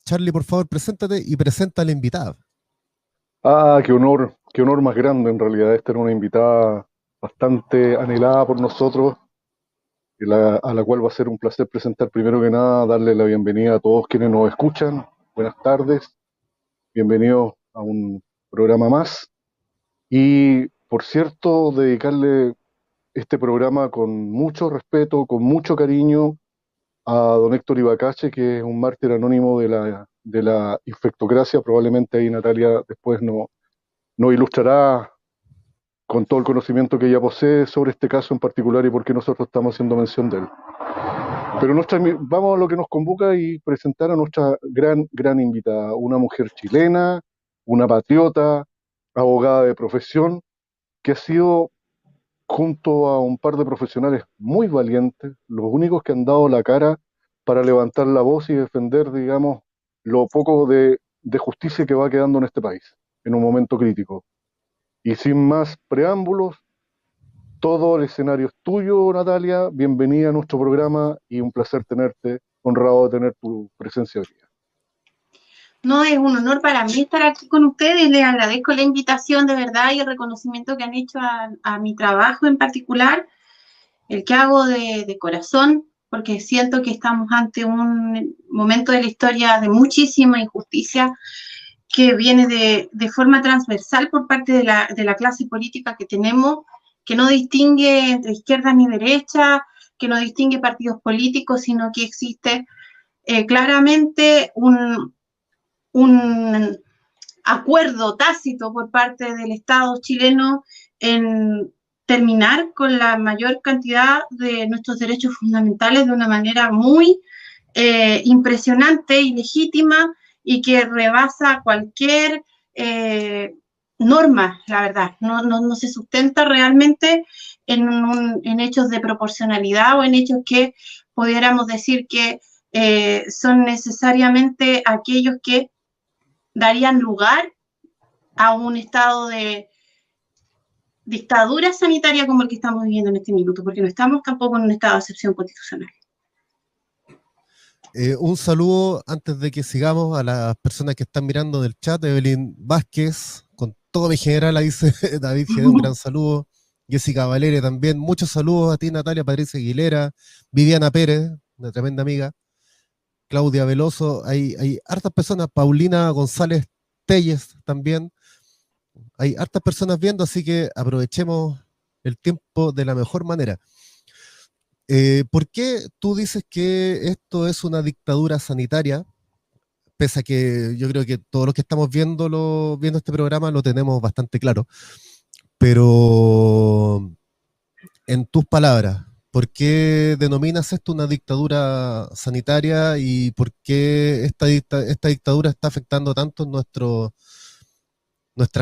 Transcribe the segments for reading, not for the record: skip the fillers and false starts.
Charlie, por favor, preséntate y presenta a la invitada. Ah, qué honor más grande en realidad. Esta era una invitada bastante anhelada por nosotros, a la cual va a ser un placer presentar primero que nada, darle la bienvenida a todos quienes nos escuchan. Buenas tardes, bienvenidos a un programa más. Y por cierto, dedicarle este programa con mucho respeto, con mucho cariño a don Héctor Ibacache, que es un mártir anónimo de la infectocracia. Probablemente ahí Natalia después nos ilustrará con todo el conocimiento que ella posee sobre este caso en particular y por qué nosotros estamos haciendo mención de él. Pero vamos a lo que nos convoca y presentar a nuestra gran invitada, una mujer chilena, una patriota, abogada de profesión, que ha sido, junto a un par de profesionales muy valientes, los únicos que han dado la cara para levantar la voz y defender, digamos, lo poco de justicia que va quedando en este país, en un momento crítico. Y sin más preámbulos, todo el escenario es tuyo, Natalia. Bienvenida a nuestro programa y un placer tenerte, honrado de tener tu presencia hoy día. No, es un honor para mí estar aquí con ustedes. Les agradezco la invitación de verdad y el reconocimiento que han hecho a mi trabajo en particular, el que hago de corazón, porque siento que estamos ante un momento de la historia de muchísima injusticia que viene de forma transversal por parte de la clase política que tenemos, que no distingue entre izquierda ni derecha, que no distingue partidos políticos, sino que existe claramente un acuerdo tácito por parte del Estado chileno en terminar con la mayor cantidad de nuestros derechos fundamentales de una manera muy impresionante y legítima y que rebasa cualquier norma, la verdad. No se sustenta realmente en hechos de proporcionalidad o en hechos que pudiéramos decir que son necesariamente aquellos que darían lugar a un estado de dictadura sanitaria como el que estamos viviendo en este minuto, porque no estamos tampoco en un estado de excepción constitucional. Un saludo antes de que sigamos a las personas que están mirando del chat. Evelyn Vázquez, con todo mi general, ahí dice David Gede, un gran saludo. Jessica Valere también, muchos saludos a ti, Natalia, Patricia Aguilera, Viviana Pérez, una tremenda amiga, Claudia Veloso, hay hartas personas, Paulina González Telles también, hay hartas personas viendo, así que aprovechemos el tiempo de la mejor manera. ¿Por qué tú dices que esto es una dictadura sanitaria? Pese a que yo creo que todos los que estamos viendo este programa lo tenemos bastante claro. Pero, en tus palabras, ¿por qué denominas esto una dictadura sanitaria y por qué esta dictadura está afectando tanto nuestras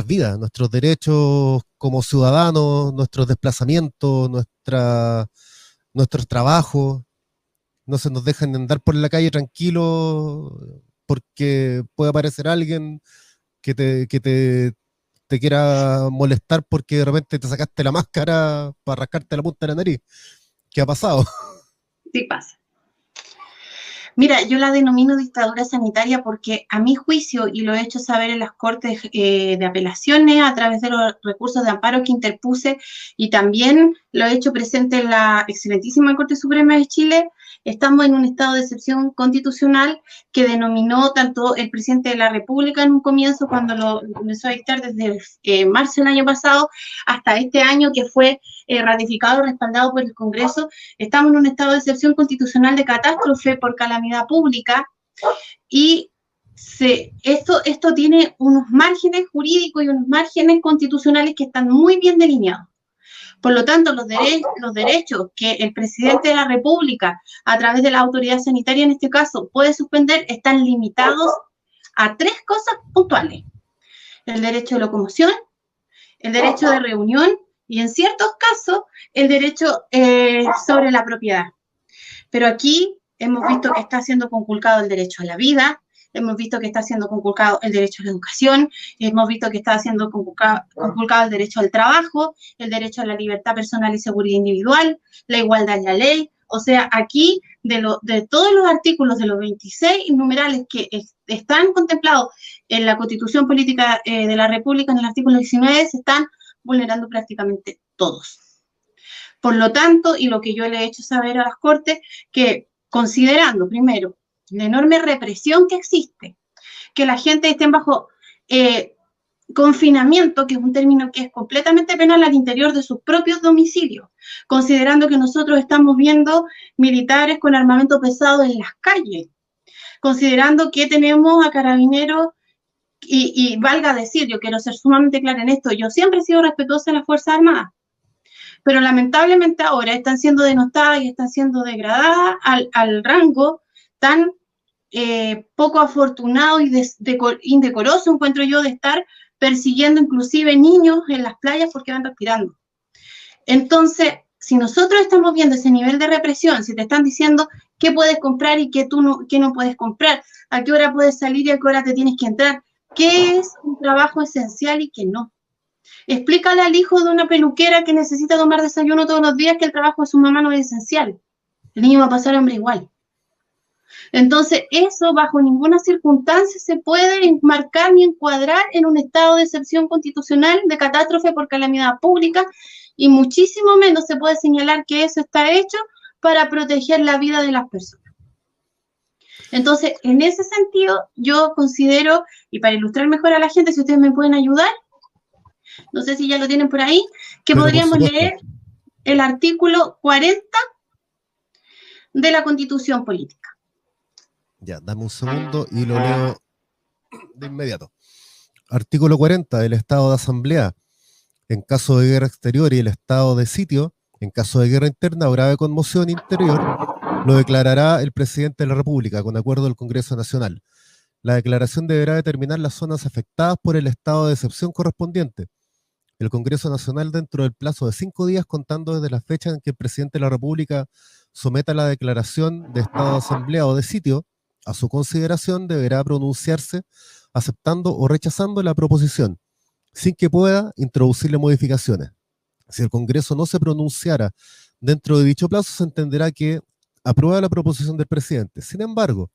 vidas, nuestros derechos como ciudadanos, nuestros desplazamientos, nuestros trabajos? No se nos dejan andar por la calle tranquilo porque puede aparecer alguien que te quiera molestar porque de repente te sacaste la máscara para rascarte la punta de la nariz. ¿Qué ha pasado? Sí pasa. Mira, yo la denomino dictadura sanitaria porque a mi juicio, y lo he hecho saber en las cortes de apelaciones a través de los recursos de amparo que interpuse, y también lo he hecho presente en la excelentísima Corte Suprema de Chile, estamos en un estado de excepción constitucional que denominó tanto el presidente de la República en un comienzo, cuando lo comenzó a dictar desde marzo del año pasado, hasta este año que fue ratificado, respaldado por el Congreso. Estamos en un estado de excepción constitucional de catástrofe por calamidad pública y esto tiene unos márgenes jurídicos y unos márgenes constitucionales que están muy bien delineados. Por lo tanto, los derechos que el presidente de la República, a través de la autoridad sanitaria en este caso, puede suspender, están limitados a 3 cosas puntuales: el derecho de locomoción, el derecho de reunión y, en ciertos casos, el derecho sobre la propiedad. Pero aquí hemos visto que está siendo conculcado el derecho a la vida, hemos visto que está siendo conculcado el derecho a la educación, hemos visto que está siendo conculcado el derecho al trabajo, el derecho a la libertad personal y seguridad individual, la igualdad en la ley. O sea, aquí, de todos los artículos de los 26 numerales que están contemplados en la Constitución Política de la República, en el artículo 19, se están vulnerando prácticamente todos. Por lo tanto, y lo que yo le he hecho saber a las Cortes, que considerando, primero, la enorme represión que existe, que la gente esté bajo confinamiento, que es un término que es completamente penal al interior de sus propios domicilios, considerando que nosotros estamos viendo militares con armamento pesado en las calles, considerando que tenemos a carabineros, y valga decir, yo quiero ser sumamente clara en esto, yo siempre he sido respetuosa de las Fuerzas Armadas, pero lamentablemente ahora están siendo denostadas y están siendo degradadas al rango tan poco afortunado y indecoroso, encuentro yo, de estar persiguiendo inclusive niños en las playas porque van respirando. Entonces, si nosotros estamos viendo ese nivel de represión, si te están diciendo qué puedes comprar y qué no puedes comprar, a qué hora puedes salir y a qué hora te tienes que entrar, qué es un trabajo esencial y qué no. Explícale al hijo de una peluquera que necesita tomar desayuno todos los días que el trabajo de su mamá no es esencial. El niño va a pasar hambre igual. Entonces, eso bajo ninguna circunstancia se puede enmarcar ni encuadrar en un estado de excepción constitucional de catástrofe por calamidad pública, y muchísimo menos se puede señalar que eso está hecho para proteger la vida de las personas. Entonces, en ese sentido, yo considero, y para ilustrar mejor a la gente, si ustedes me pueden ayudar, no sé si ya lo tienen por ahí, que Pero podríamos leer el artículo 40 de la Constitución Política. Ya, dame un segundo y lo leo de inmediato. Artículo 40 del estado de asamblea. En caso de guerra exterior y el estado de sitio, en caso de guerra interna o grave conmoción interior, lo declarará el presidente de la República con acuerdo del Congreso Nacional. La declaración deberá determinar las zonas afectadas por el estado de excepción correspondiente. El Congreso Nacional, dentro del plazo de 5 días, contando desde la fecha en que el presidente de la República someta la declaración de estado de asamblea o de sitio a su consideración, deberá pronunciarse aceptando o rechazando la proposición, sin que pueda introducirle modificaciones. Si el Congreso no se pronunciara dentro de dicho plazo, se entenderá que aprueba la proposición del presidente. Sin embargo,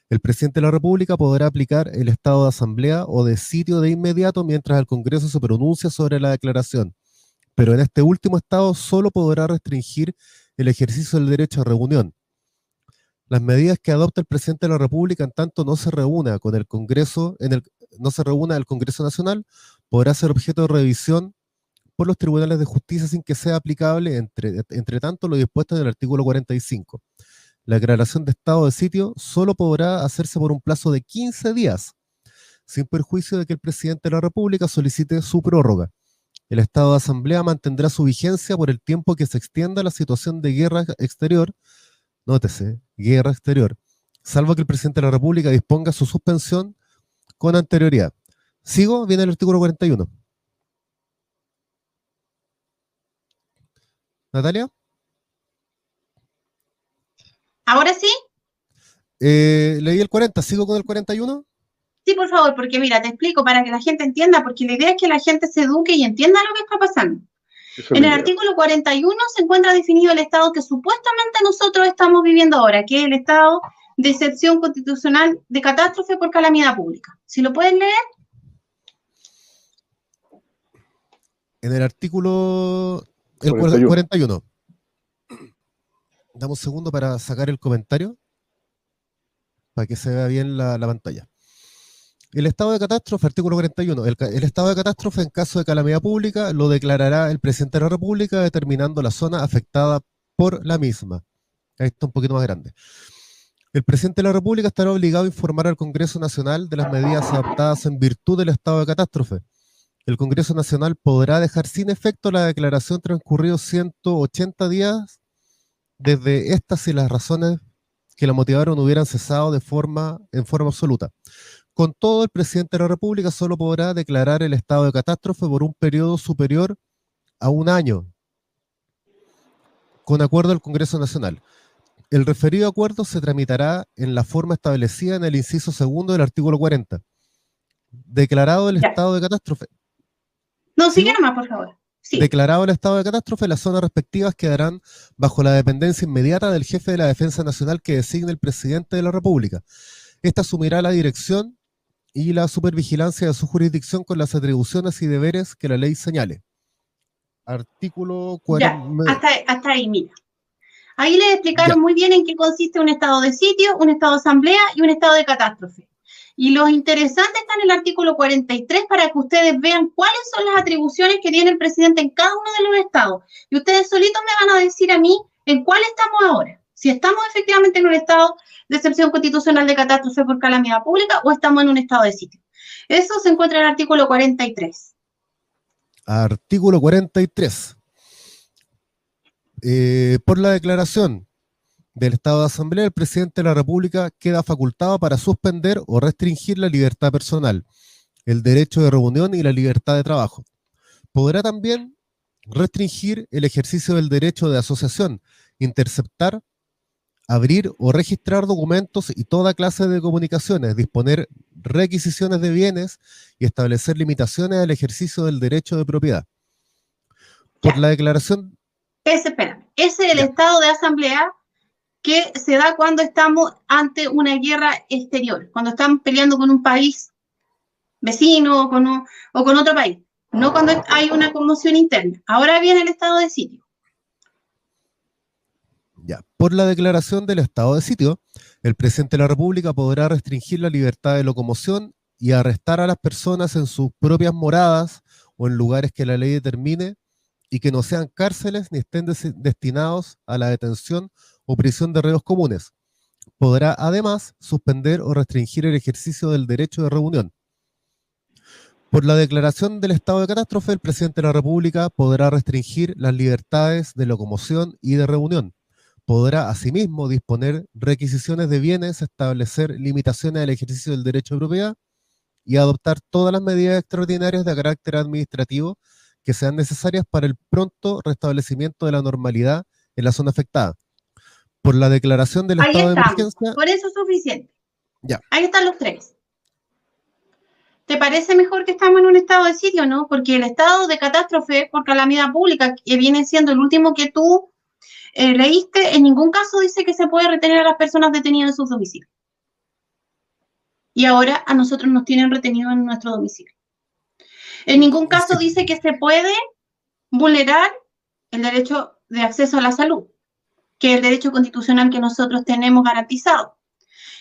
el presidente de la República podrá aplicar el estado de asamblea o de sitio de inmediato mientras el Congreso se pronuncia sobre la declaración, pero en este último estado solo podrá restringir el ejercicio del derecho a reunión. Las medidas que adopta el presidente de la República, en tanto no se reúna con el Congreso, no se reúna el Congreso Nacional, podrá ser objeto de revisión por los tribunales de justicia sin que sea aplicable, entre tanto, lo dispuesto en el artículo 45. La declaración de estado de sitio solo podrá hacerse por un plazo de 15 días, sin perjuicio de que el presidente de la República solicite su prórroga. El estado de asamblea mantendrá su vigencia por el tiempo que se extienda la situación de guerra exterior, nótese, guerra exterior, salvo que el presidente de la República disponga su suspensión con anterioridad. ¿Sigo? Viene el artículo 41. ¿Natalia? ¿Ahora sí? Leí el 40, ¿sigo con el 41? Sí, por favor, porque mira, te explico para que la gente entienda, porque la idea es que la gente se eduque y entienda lo que está pasando. En el artículo 41 se encuentra definido el estado que supuestamente nosotros estamos viviendo ahora, que es el estado de excepción constitucional de catástrofe por calamidad pública. ¿Si lo pueden leer? En el artículo 41. Dame un segundo para sacar el comentario, para que se vea bien la pantalla. El estado de catástrofe, artículo 41. El estado de catástrofe en caso de calamidad pública lo declarará el presidente de la República determinando la zona afectada por la misma. Ahí está un poquito más grande. El presidente de la República estará obligado a informar al Congreso Nacional de las medidas adoptadas en virtud del estado de catástrofe. El Congreso Nacional podrá dejar sin efecto la declaración transcurridos 180 días desde estas si las razones que la motivaron hubieran cesado en forma absoluta. Con todo, el presidente de la República solo podrá declarar el estado de catástrofe por un periodo superior a un año, con acuerdo del Congreso Nacional. El referido acuerdo se tramitará en la forma establecida en el inciso segundo del artículo 40. Declarado el estado de catástrofe. No, sigue nomás, por favor. Sí. Declarado el estado de catástrofe, las zonas respectivas quedarán bajo la dependencia inmediata del jefe de la Defensa Nacional que designe el presidente de la República. Esta asumirá la dirección y la supervigilancia de su jurisdicción con las atribuciones y deberes que la ley señale. Artículo Ya, 40. hasta ahí, mira. Ahí les explicaron Ya. muy bien en qué consiste un estado de sitio, un estado de asamblea y un estado de catástrofe. Y lo interesante está en el artículo 43 para que ustedes vean cuáles son las atribuciones que tiene el presidente en cada uno de los estados. Y ustedes solitos me van a decir a mí en cuál estamos ahora. Si estamos efectivamente en un estado de excepción constitucional de catástrofe por calamidad pública o estamos en un estado de sitio. Eso se encuentra en el artículo 43. Artículo 43. Por la declaración del estado de asamblea, el presidente de la República queda facultado para suspender o restringir la libertad personal, el derecho de reunión y la libertad de trabajo. Podrá también restringir el ejercicio del derecho de asociación, interceptar, abrir o registrar documentos y toda clase de comunicaciones, disponer requisiciones de bienes y establecer limitaciones al ejercicio del derecho de propiedad. Por la declaración... Ese es el estado de asamblea que se da cuando estamos ante una guerra exterior, cuando estamos peleando con un país vecino o con otro país, no cuando hay una conmoción interna. Ahora viene el estado de sitio. Ya. Por la declaración del estado de sitio, el presidente de la República podrá restringir la libertad de locomoción y arrestar a las personas en sus propias moradas o en lugares que la ley determine y que no sean cárceles ni estén destinados a la detención o prisión de reos comunes. Podrá además suspender o restringir el ejercicio del derecho de reunión. Por la declaración del estado de catástrofe, el presidente de la República podrá restringir las libertades de locomoción y de reunión. Podrá asimismo disponer requisiciones de bienes, establecer limitaciones al ejercicio del derecho de propiedad y adoptar todas las medidas extraordinarias de carácter administrativo que sean necesarias para el pronto restablecimiento de la normalidad en la zona afectada. Por la declaración del estado de emergencia... Por eso es suficiente. Ya. Ahí están los tres. ¿Te parece mejor que estamos en un estado de sitio, no? Porque el estado de catástrofe por calamidad pública, que viene siendo el último que tú leíste, en ningún caso dice que se puede retener a las personas detenidas en sus domicilios. Y ahora a nosotros nos tienen retenidos en nuestro domicilio. En ningún caso dice que se puede vulnerar el derecho de acceso a la salud, que es el derecho constitucional que nosotros tenemos garantizado.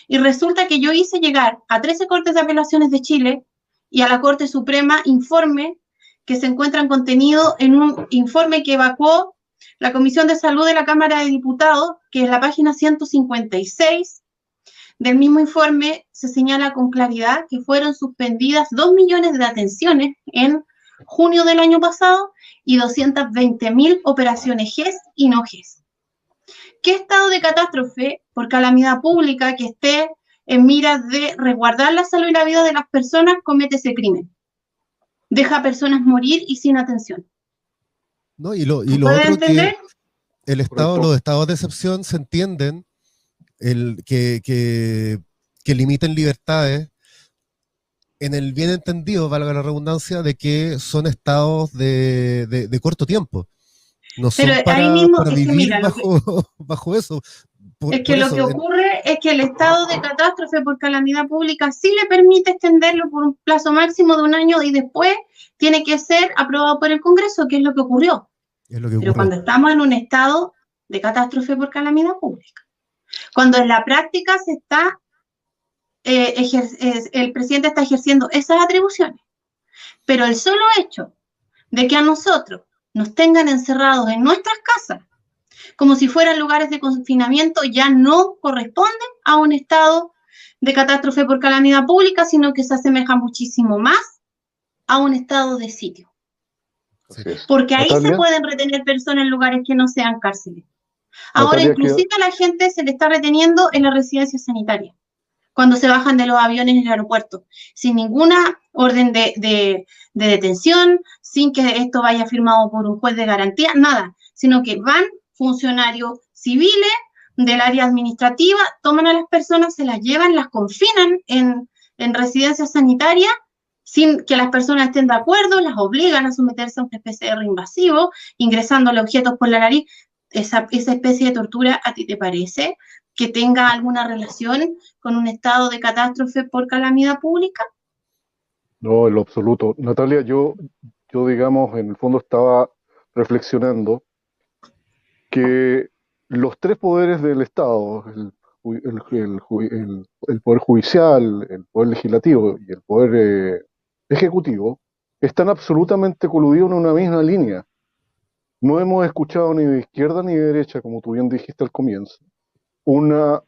Y resulta que yo hice llegar a 13 Cortes de Apelaciones de Chile y a la Corte Suprema informe que se encuentran contenidos en un informe que evacuó la Comisión de Salud de la Cámara de Diputados, que es la página 156 del mismo informe. Se señala con claridad que fueron suspendidas 2 millones de atenciones en junio del año pasado y 220.000 operaciones GES y no GES. ¿Qué estado de catástrofe por calamidad pública que esté en miras de resguardar la salud y la vida de las personas comete ese crimen? Deja a personas morir y sin atención. No, y lo ¿Pueden otro entender? Que el estado, los estados de excepción se entienden que limiten libertades en el bien entendido, valga la redundancia, de que son estados de corto tiempo. No son Pero para, ahí mismo, para es que vivir mira, bajo eso. Es que lo que ocurre es que el estado de catástrofe por calamidad pública sí le permite extenderlo por un plazo máximo de 1 año y después tiene que ser aprobado por el Congreso, que es lo que ocurrió. Pero cuando estamos en un estado de catástrofe por calamidad pública, cuando en la práctica se está, el presidente está ejerciendo esas atribuciones, pero el solo hecho de que a nosotros nos tengan encerrados en nuestras casas, como si fueran lugares de confinamiento, ya no corresponden a un estado de catástrofe por calamidad pública, sino que se asemeja muchísimo más a un estado de sitio. Porque ahí se pueden retener personas en lugares que no sean cárceles. Ahora, inclusive a la gente se le está reteniendo en la residencia sanitaria, cuando se bajan de los aviones en el aeropuerto, sin ninguna orden de detención, sin que esto vaya firmado por un juez de garantía, nada, sino que van funcionarios civiles del área administrativa, toman a las personas, se las llevan, las confinan en residencias sanitarias, sin que las personas estén de acuerdo, las obligan a someterse a un PCR invasivo, ingresándole objetos por la nariz. Esa especie de tortura, ¿a ti te parece que tenga alguna relación con un estado de catástrofe por calamidad pública? No, en lo absoluto. Natalia, yo digamos, en el fondo estaba reflexionando que los tres poderes del Estado, el poder judicial, el poder legislativo y el poder ejecutivo, están absolutamente coludidos en una misma línea. No hemos escuchado ni de izquierda ni de derecha, como tú bien dijiste al comienzo, una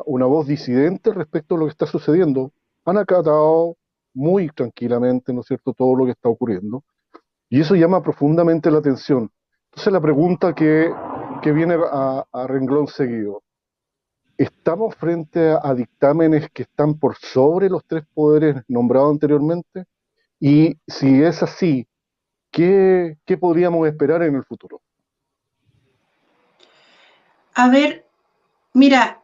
voz disidente respecto a lo que está sucediendo. Han acatado muy tranquilamente, ¿no es cierto?, todo lo que está ocurriendo. Y eso llama profundamente la atención. Entonces la pregunta que viene a renglón seguido, ¿estamos frente a dictámenes que están por sobre los tres poderes nombrados anteriormente? Y si es así, ¿qué podríamos esperar en el futuro? A ver, mira,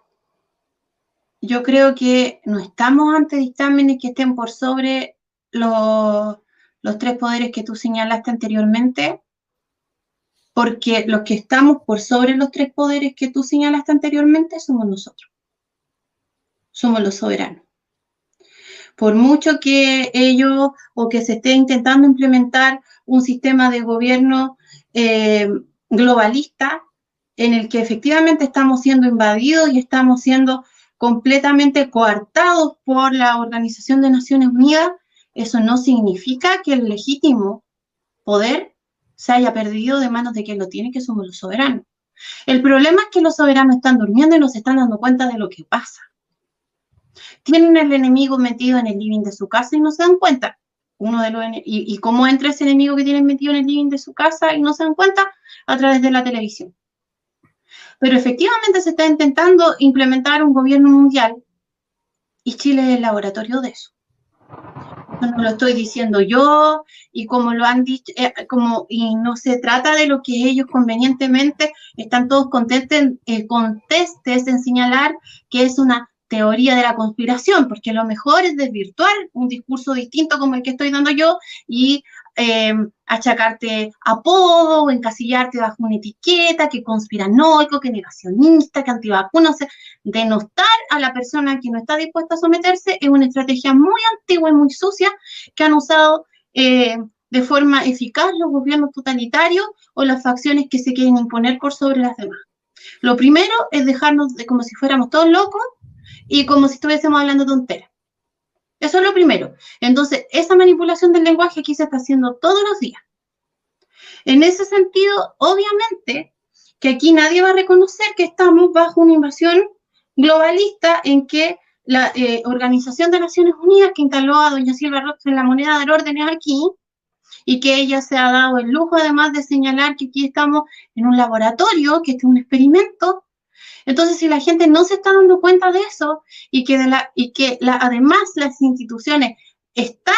yo creo que no estamos ante dictámenes que estén por sobre los tres poderes que tú señalaste anteriormente, porque los que estamos por sobre los tres poderes que tú señalaste anteriormente somos nosotros, somos los soberanos. Por mucho que ellos o que se esté intentando implementar un sistema de gobierno globalista en el que efectivamente estamos siendo invadidos y estamos siendo completamente coartados por la Organización de Naciones Unidas, eso no significa que el legítimo poder se haya perdido de manos de quien lo tiene, que somos los soberanos. El problema es que los soberanos están durmiendo y no se están dando cuenta de lo que pasa. Tienen el enemigo metido en el living de su casa y no se dan cuenta. ¿Y cómo entra ese enemigo que tienen metido en el living de su casa y no se dan cuenta? A través de la televisión. Pero efectivamente se está intentando implementar un gobierno mundial y Chile es el laboratorio de eso. No lo estoy diciendo yo, y como lo han dicho, y no se trata de lo que ellos convenientemente están todos contestes en señalar que es una teoría de la conspiración, porque lo mejor es desvirtuar un discurso distinto como el que estoy dando yo y achacarte apodo o encasillarte bajo una etiqueta, que conspiranoico, que negacionista, que antivacunas. O sea, denostar a la persona que no está dispuesta a someterse es una estrategia muy antigua y muy sucia que han usado de forma eficaz los gobiernos totalitarios o las facciones que se quieren imponer por sobre las demás. Lo primero es dejarnos de como si fuéramos todos locos y como si estuviésemos hablando tonteras. Eso es lo primero. Entonces, esa manipulación del lenguaje aquí se está haciendo todos los días. En ese sentido, obviamente, que aquí nadie va a reconocer que estamos bajo una invasión globalista en que la Organización de Naciones Unidas, que instaló a doña Silva Rox en la moneda de dar órdenes aquí, y que ella se ha dado el lujo además de señalar que aquí estamos en un laboratorio, que este es un experimento. Entonces, si la gente no se está dando cuenta de eso y que, además las instituciones están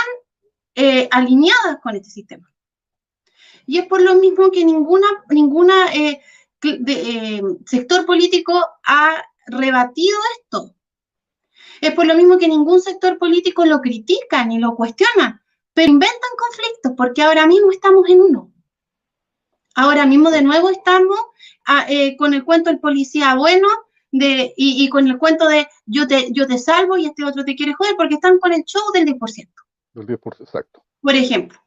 alineadas con este sistema. Y es por lo mismo que ninguna sector político ha rebatido esto. Es por lo mismo que ningún sector político lo critica ni lo cuestiona, pero inventan conflictos porque ahora mismo estamos en uno. Ahora mismo de nuevo estamos con el cuento del policía bueno y con el cuento de yo te salvo y este otro te quiere joder porque están con el show del 10%. Del 10%, exacto. Por ejemplo,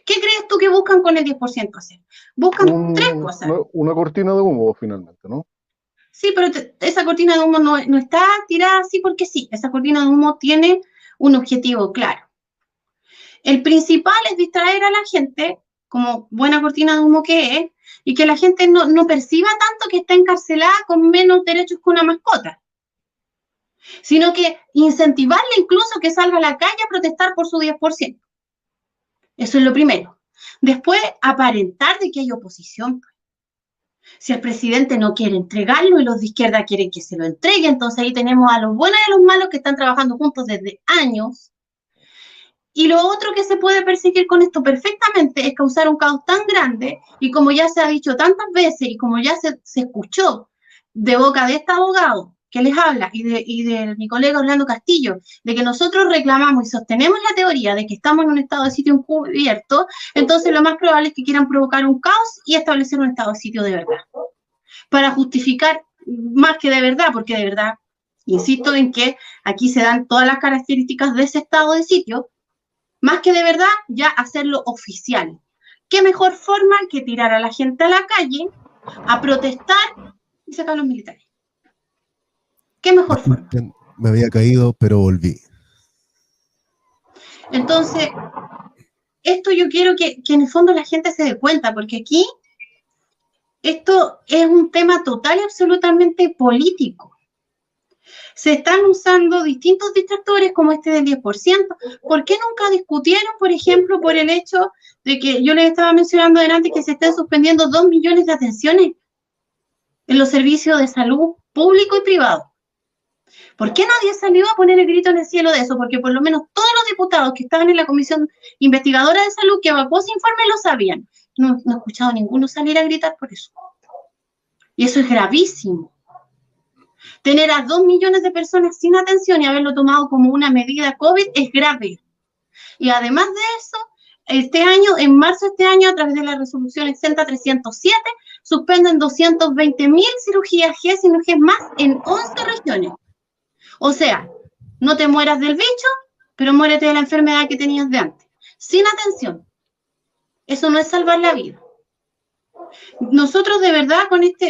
¿qué crees tú que buscan con el 10% hacer? Buscan tres cosas. Una cortina de humo finalmente, ¿no? Sí, pero esa cortina de humo no está tirada así porque sí. Esa cortina de humo tiene un objetivo claro. El principal es distraer a la gente, como buena cortina de humo que es, y que la gente no perciba tanto que está encarcelada con menos derechos que una mascota, sino que incentivarle incluso que salga a la calle a protestar por su 10%. Eso es lo primero. Después, aparentar de que hay oposición. Si el presidente no quiere entregarlo y los de izquierda quieren que se lo entregue, entonces ahí tenemos a los buenos y a los malos que están trabajando juntos desde años. Y lo otro que se puede perseguir con esto perfectamente es causar un caos tan grande, y como ya se ha dicho tantas veces y como ya se escuchó de boca de este abogado que les habla y de mi colega Orlando Castillo, de que nosotros reclamamos y sostenemos la teoría de que estamos en un estado de sitio encubierto, entonces lo más probable es que quieran provocar un caos y establecer un estado de sitio de verdad, para justificar más que de verdad, porque de verdad, insisto en que aquí se dan todas las características de ese estado de sitio, más que de verdad, ya hacerlo oficial. ¿Qué mejor forma que tirar a la gente a la calle a protestar y sacar a los militares? ¿Qué mejor forma? Disculpen, me había caído, pero volví. Entonces, esto yo quiero que en el fondo la gente se dé cuenta, porque aquí esto es un tema total y absolutamente político. Se están usando distintos distractores como este del 10%. ¿Por qué nunca discutieron, por ejemplo, por el hecho de que yo les estaba mencionando delante que se estén suspendiendo 2 millones de atenciones en los servicios de salud público y privado? ¿Por qué nadie salió a poner el grito en el cielo de eso? Porque por lo menos todos los diputados que estaban en la Comisión Investigadora de Salud que evacuó ese informe lo sabían. No he escuchado a ninguno salir a gritar por eso. Y eso es gravísimo. Tener a 2 millones de personas sin atención y haberlo tomado como una medida COVID es grave. Y además de eso, este año, en marzo de este año, a través de la resolución exenta 307, suspenden 220.000 cirugías G y no G más en 11 regiones. O sea, no te mueras del bicho, pero muérete de la enfermedad que tenías de antes. Sin atención. Eso no es salvar la vida. Nosotros de verdad con esto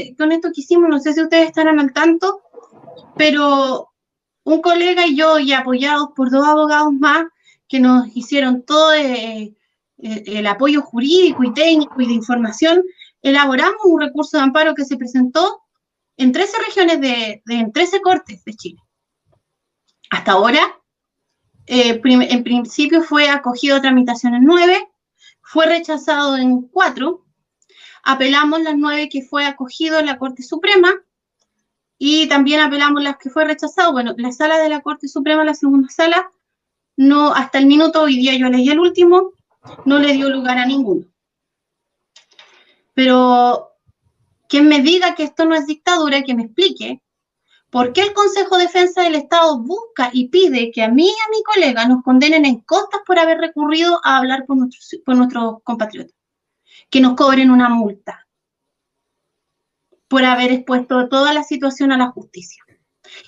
que hicimos, no sé si ustedes estarán al tanto, pero un colega y yo, y apoyados por 2 abogados más, que nos hicieron todo el apoyo jurídico y técnico y de información, elaboramos un recurso de amparo que se presentó en 13 regiones en 13 cortes de Chile. Hasta ahora, en principio fue acogido a tramitación en 9, fue rechazado en 4, apelamos las 9 que fue acogido en la Corte Suprema, y también apelamos las que fue rechazado. Bueno, la sala de la Corte Suprema, la segunda sala, no, hasta el minuto, hoy día yo leí el último, no le dio lugar a ninguno. Pero quien me diga que esto no es dictadura, que me explique por qué el Consejo de Defensa del Estado busca y pide que a mí y a mi colega nos condenen en costas por haber recurrido a hablar por nuestros compatriotas, que nos cobren una multa por haber expuesto toda la situación a la justicia.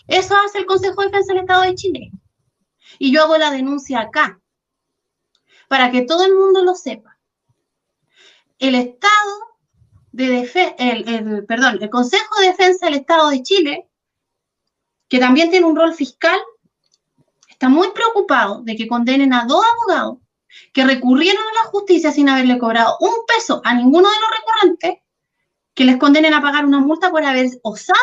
Eso hace el Consejo de Defensa del Estado de Chile. Y yo hago la denuncia acá, para que todo el mundo lo sepa. El Consejo de Defensa del Estado de Chile, que también tiene un rol fiscal, está muy preocupado de que condenen a 2 abogados que recurrieron a la justicia sin haberle cobrado un peso a ninguno de los recurrentes, que les condenen a pagar una multa por haber osado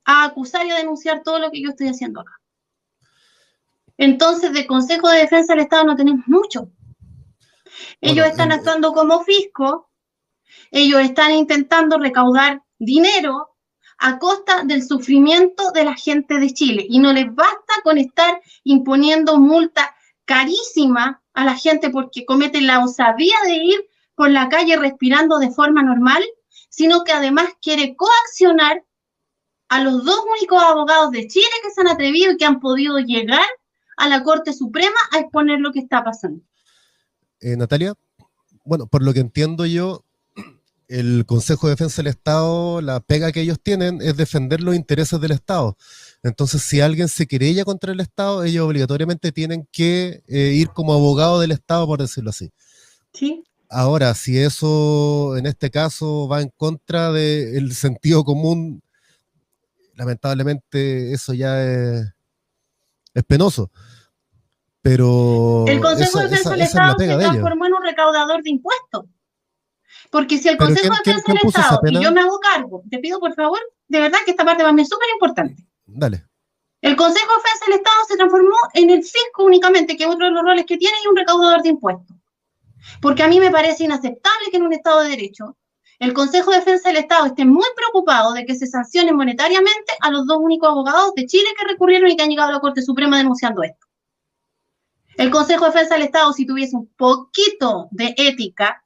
a acusar y a denunciar todo lo que yo estoy haciendo acá. Entonces, del Consejo de Defensa del Estado no tenemos mucho. Ellos están actuando como fisco, ellos están intentando recaudar dinero a costa del sufrimiento de la gente de Chile, y no les basta con estar imponiendo multas carísimas a la gente porque cometen la osadía de ir por la calle respirando de forma normal, sino que además quiere coaccionar a los 2 únicos abogados de Chile que se han atrevido y que han podido llegar a la Corte Suprema a exponer lo que está pasando. Natalia, bueno, por lo que entiendo yo, el Consejo de Defensa del Estado, la pega que ellos tienen es defender los intereses del Estado. Entonces, si alguien se querella contra el Estado, ellos obligatoriamente tienen que ir como abogado del Estado, por decirlo así. Sí. Ahora, si eso en este caso va en contra del sentido común, lamentablemente eso ya es penoso. Pero el Consejo de Defensa del Estado se transformó en un recaudador de impuestos. Porque si el Consejo de Defensa del Estado, y yo me hago cargo, te pido por favor, de verdad que esta parte para mí es súper importante. Dale. El Consejo de Defensa del Estado se transformó en el fisco únicamente, que es otro de los roles que tiene, y un recaudador de impuestos. Porque a mí me parece inaceptable que en un Estado de Derecho el Consejo de Defensa del Estado esté muy preocupado de que se sancione monetariamente a los 2 únicos abogados de Chile que recurrieron y que han llegado a la Corte Suprema denunciando esto. El Consejo de Defensa del Estado, si tuviese un poquito de ética,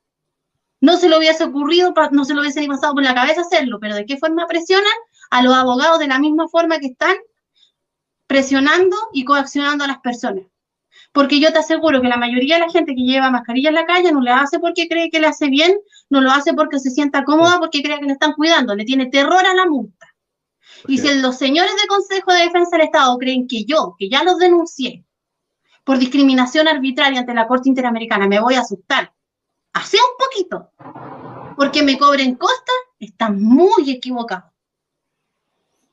no se le hubiese ocurrido, no se le hubiese ni pasado por la cabeza hacerlo, pero ¿de qué forma presionan a los abogados de la misma forma que están presionando y coaccionando a las personas? Porque yo te aseguro que la mayoría de la gente que lleva mascarilla en la calle no lo hace porque cree que le hace bien, no lo hace porque se sienta cómoda, porque cree que le están cuidando, le tiene terror a la multa. Y si los señores del Consejo de Defensa del Estado creen que yo, que ya los denuncié por discriminación arbitraria ante la Corte Interamericana, me voy a asustar, así un poquito, porque me cobren costas, están muy equivocados.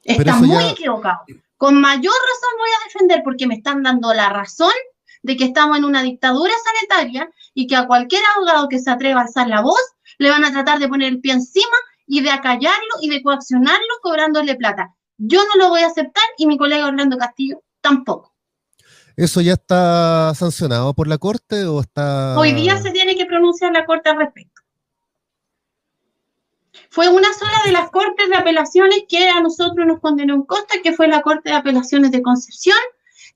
Están muy equivocados. Con mayor razón voy a defender, porque me están dando la razón de que estamos en una dictadura sanitaria y que a cualquier abogado que se atreva a alzar la voz le van a tratar de poner el pie encima y de acallarlo y de coaccionarlo cobrándole plata. Yo no lo voy a aceptar y mi colega Orlando Castillo tampoco. ¿Eso ya está sancionado por la Corte o está...? Hoy día se tiene que pronunciar la Corte al respecto. Fue una sola de las Cortes de Apelaciones que a nosotros nos condenó en Costa, que fue la Corte de Apelaciones de Concepción,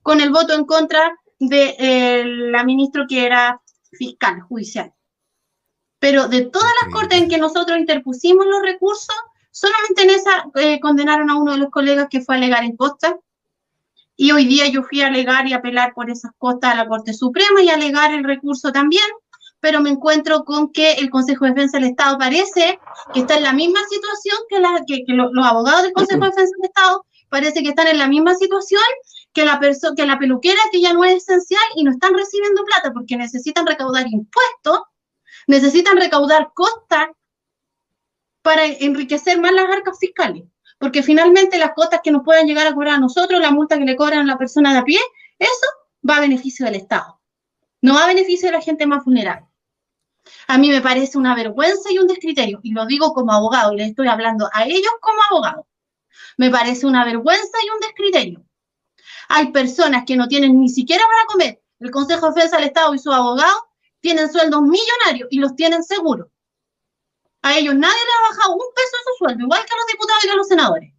con el voto en contra de la ministra que era fiscal judicial. Pero de todas las cortes en que nosotros interpusimos los recursos, solamente en esa condenaron a uno de los colegas que fue a alegar en Costa. Y hoy día yo fui a alegar y apelar por esas costas a la Corte Suprema y a alegar el recurso también, pero me encuentro con que el Consejo de Defensa del Estado parece que está en la misma situación que los abogados del Consejo de Defensa del Estado, parece que están en la misma situación que la peluquera, que ya no es esencial y no están recibiendo plata porque necesitan recaudar impuestos, necesitan recaudar costas para enriquecer más las arcas fiscales. Porque finalmente las cuotas que nos puedan llegar a cobrar a nosotros, la multa que le cobran a la persona de a pie, eso va a beneficio del Estado, no va a beneficio de la gente más vulnerable. A mí me parece una vergüenza y un descriterio, y lo digo como abogado, y les estoy hablando a ellos como abogado. Me parece una vergüenza y un descriterio. Hay personas que no tienen ni siquiera para comer. El Consejo de Defensa del Estado y sus abogados tienen sueldos millonarios y los tienen seguros. A ellos nadie les ha bajado un peso de su sueldo, igual que a los diputados y a los senadores.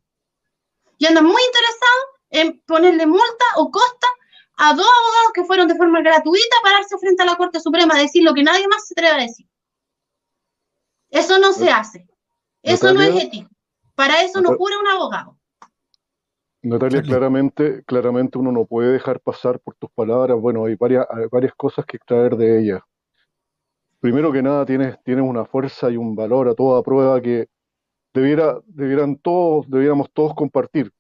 Y andan muy interesados en ponerle multa o costa a dos abogados que fueron de forma gratuita a pararse frente a la Corte Suprema a decir lo que nadie más se atreve a decir. Eso no se hace. Eso no es ético. Para eso no jura un abogado. Natalia, claramente uno no puede dejar pasar por tus palabras. Bueno, hay varias cosas que extraer de ellas. Primero que nada, tienes una fuerza y un valor a toda prueba que debiéramos todos compartir.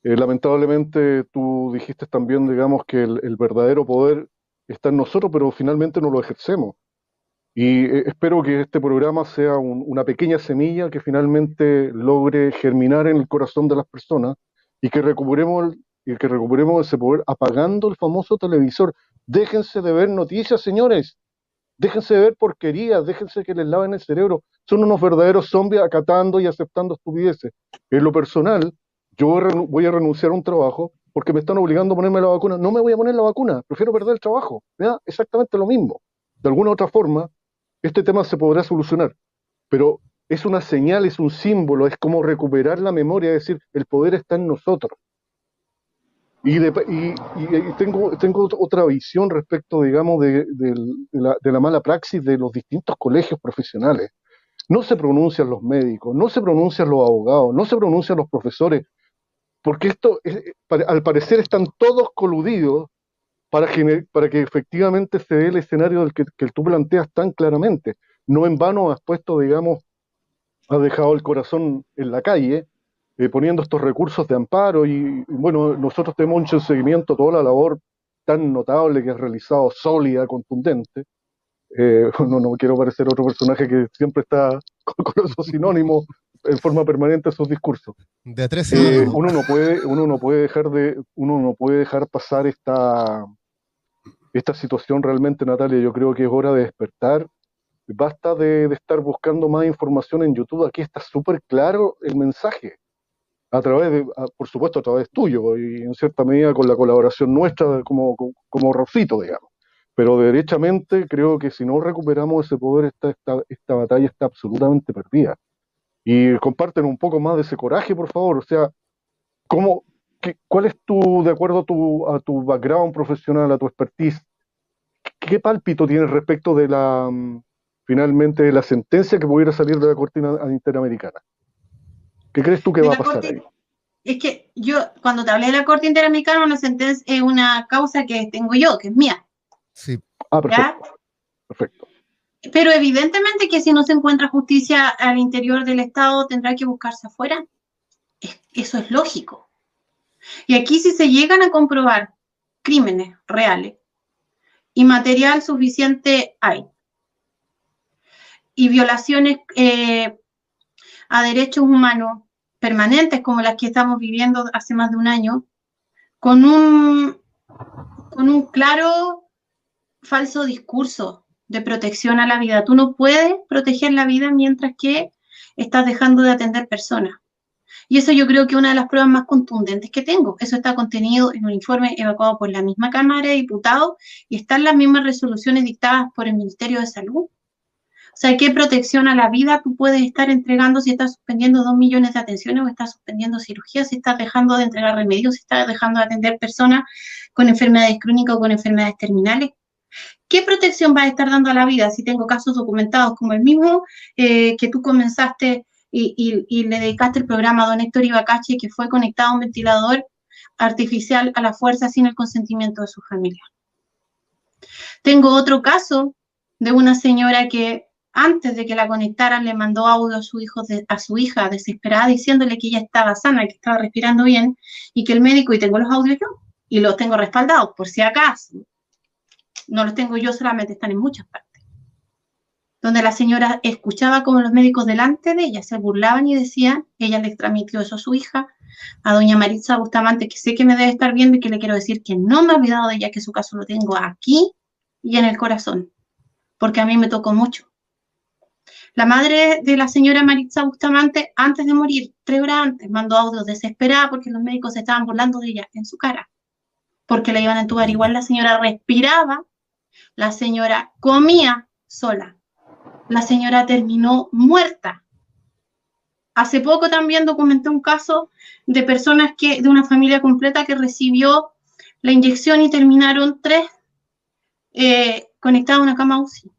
Lamentablemente tú dijiste también, digamos, que el verdadero poder está en nosotros, pero finalmente no lo ejercemos. Y espero que este programa sea una pequeña semilla que finalmente logre germinar en el corazón de las personas y que recuperemos ese poder apagando el famoso televisor. Déjense de ver noticias, señores. Déjense de ver porquerías, déjense que les laven el cerebro. Son unos verdaderos zombies acatando y aceptando estupideces. En lo personal, yo voy a renunciar a un trabajo porque me están obligando a ponerme la vacuna. No me voy a poner la vacuna, prefiero perder el trabajo. Me da exactamente lo mismo. De alguna u otra forma, este tema se podrá solucionar. Pero es una señal, es un símbolo, es como recuperar la memoria, es decir, el poder está en nosotros. Y tengo otra visión respecto, digamos, de la mala praxis de los distintos colegios profesionales. No se pronuncian los médicos, no se pronuncian los abogados, no se pronuncian los profesores, porque al parecer están todos coludidos para que efectivamente se dé el escenario del que tú planteas tan claramente. No en vano has puesto, digamos, has dejado el corazón en la calle, poniendo estos recursos de amparo y bueno, nosotros tenemos hecho en seguimiento toda la labor tan notable que has realizado, sólida, contundente. No quiero parecer otro personaje que siempre está con esos sinónimos en forma permanente en sus discursos. De a tres uno no puede dejar pasar esta situación realmente, Natalia. Yo creo que es hora de despertar. Basta de estar buscando más información en YouTube. Aquí está súper claro el mensaje. Por supuesto, a través tuyo y en cierta medida con la colaboración nuestra como Rosito, digamos. Pero derechamente creo que si no recuperamos ese poder, esta batalla está absolutamente perdida. Y comparten un poco más de ese coraje, por favor. O sea, ¿cuál es de acuerdo a tu background profesional, a tu expertise, qué pálpito tienes respecto de finalmente de la sentencia que pudiera salir de la Corte Interamericana? ¿Qué crees tú que va a pasar ahí? Es que yo, cuando te hablé de la Corte Interamericana, una sentencia es una causa que tengo yo, que es mía. Sí. Perfecto. Pero evidentemente que si no se encuentra justicia al interior del Estado, tendrá que buscarse afuera. Eso es lógico. Y aquí si se llegan a comprobar crímenes reales y material suficiente hay, y violaciones a derechos humanos permanentes como las que estamos viviendo hace más de un año, con un claro falso discurso de protección a la vida. Tú no puedes proteger la vida mientras que estás dejando de atender personas. Y eso yo creo que es una de las pruebas más contundentes que tengo. Eso está contenido en un informe evacuado por la misma Cámara de Diputados y están las mismas resoluciones dictadas por el Ministerio de Salud. O sea, ¿qué protección a la vida tú puedes estar entregando si estás suspendiendo 2 millones de atenciones o estás suspendiendo cirugías, si estás dejando de entregar remedios, si estás dejando de atender personas con enfermedades crónicas o con enfermedades terminales? ¿Qué protección vas a estar dando a la vida si tengo casos documentados como el mismo que tú comenzaste y le dedicaste el programa a don Héctor Ibacache, que fue conectado a un ventilador artificial a la fuerza sin el consentimiento de su familia? Tengo otro caso de una señora que antes de que la conectaran le mandó audio a su hija desesperada diciéndole que ella estaba sana, que estaba respirando bien y que el médico, y tengo los audios yo, y los tengo respaldados por si acaso, no los tengo yo solamente, están en muchas partes, donde la señora escuchaba como los médicos delante de ella se burlaban y decían, ella le transmitió eso a su hija, a doña Maritza Bustamante, que sé que me debe estar viendo y que le quiero decir que no me he olvidado de ella, que su caso lo tengo aquí y en el corazón, porque a mí me tocó mucho. La madre de la señora Maritza Bustamante, antes de morir, 3 horas antes, mandó audios desesperada porque los médicos se estaban burlando de ella en su cara, porque la iban a entubar. Igual la señora respiraba, la señora comía sola, la señora terminó muerta. Hace poco también documenté un caso de personas de una familia completa que recibió la inyección y terminaron 3 conectados a una cama UCI.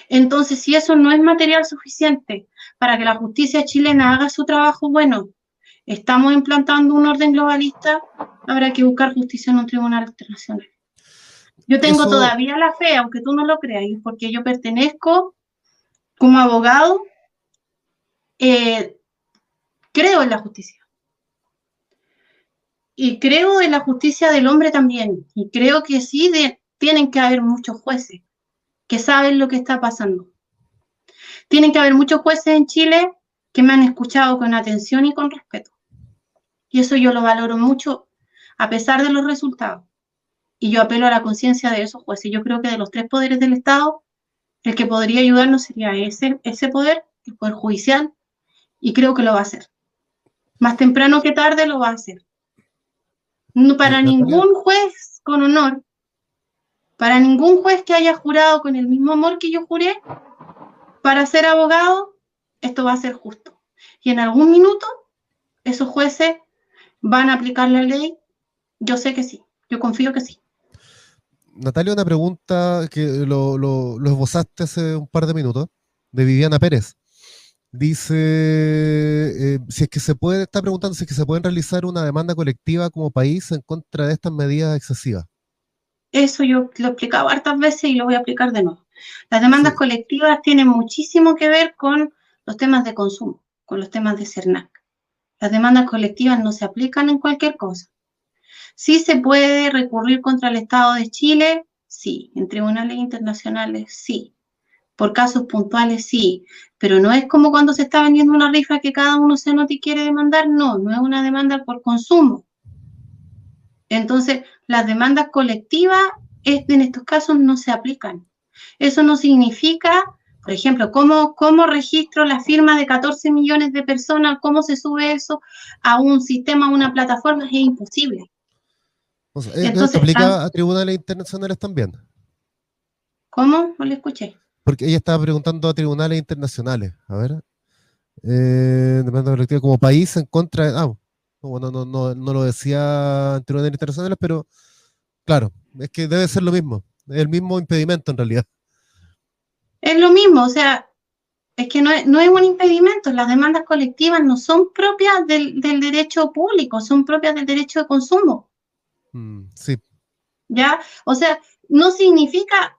Entonces, si eso no es material suficiente para que la justicia chilena haga su trabajo, bueno, estamos implantando un orden globalista, habrá que buscar justicia en un tribunal internacional. Yo tengo todavía la fe, aunque tú no lo creas, porque yo pertenezco como abogado, creo en la justicia. Y creo en la justicia del hombre también. Y creo que sí tienen que haber muchos jueces que saben lo que está pasando. Tienen que haber muchos jueces en Chile que me han escuchado con atención y con respeto. Y eso yo lo valoro mucho, a pesar de los resultados. Y yo apelo a la conciencia de esos jueces. Yo creo que de los 3 poderes del Estado, el que podría ayudarnos sería ese poder, el poder judicial, y creo que lo va a hacer. Más temprano que tarde lo va a hacer. No, para ningún juez con honor, para ningún juez que haya jurado con el mismo amor que yo juré, para ser abogado, esto va a ser justo. Y en algún minuto, esos jueces van a aplicar la ley. Yo sé que sí, yo confío que sí. Natalia, una pregunta que lo esbozaste hace un par de minutos, de Viviana Pérez. Dice, si es que se puede, está preguntando si es que se pueden realizar una demanda colectiva como país en contra de estas medidas excesivas. Eso yo lo he explicado hartas veces y lo voy a explicar de nuevo. Las demandas colectivas tienen muchísimo que ver con los temas de consumo, con los temas de CERNAC. Las demandas colectivas no se aplican en cualquier cosa. ¿Sí se puede recurrir contra el Estado de Chile? Sí. ¿En tribunales internacionales? Sí. Por casos puntuales, sí. Pero no es como cuando se está vendiendo una rifa que cada uno se anota y quiere demandar. No, no es una demanda por consumo. Entonces, las demandas colectivas en estos casos no se aplican. Eso no significa, por ejemplo, cómo registro la firma de 14 millones de personas, cómo se sube eso a un sistema, a una plataforma, es imposible. O sea, ¿esto aplica a tribunales internacionales también? ¿Cómo? No le escuché. Porque ella estaba preguntando a tribunales internacionales. A ver. Demanda colectiva como país en contra de... bueno, no lo decía en tribunales internacionales, pero claro, es que debe ser lo mismo. Es el mismo impedimento en realidad. Es lo mismo, o sea, es que no es un impedimento. Las demandas colectivas no son propias del derecho público, son propias del derecho de consumo. Sí. ¿Ya? O sea, no significa,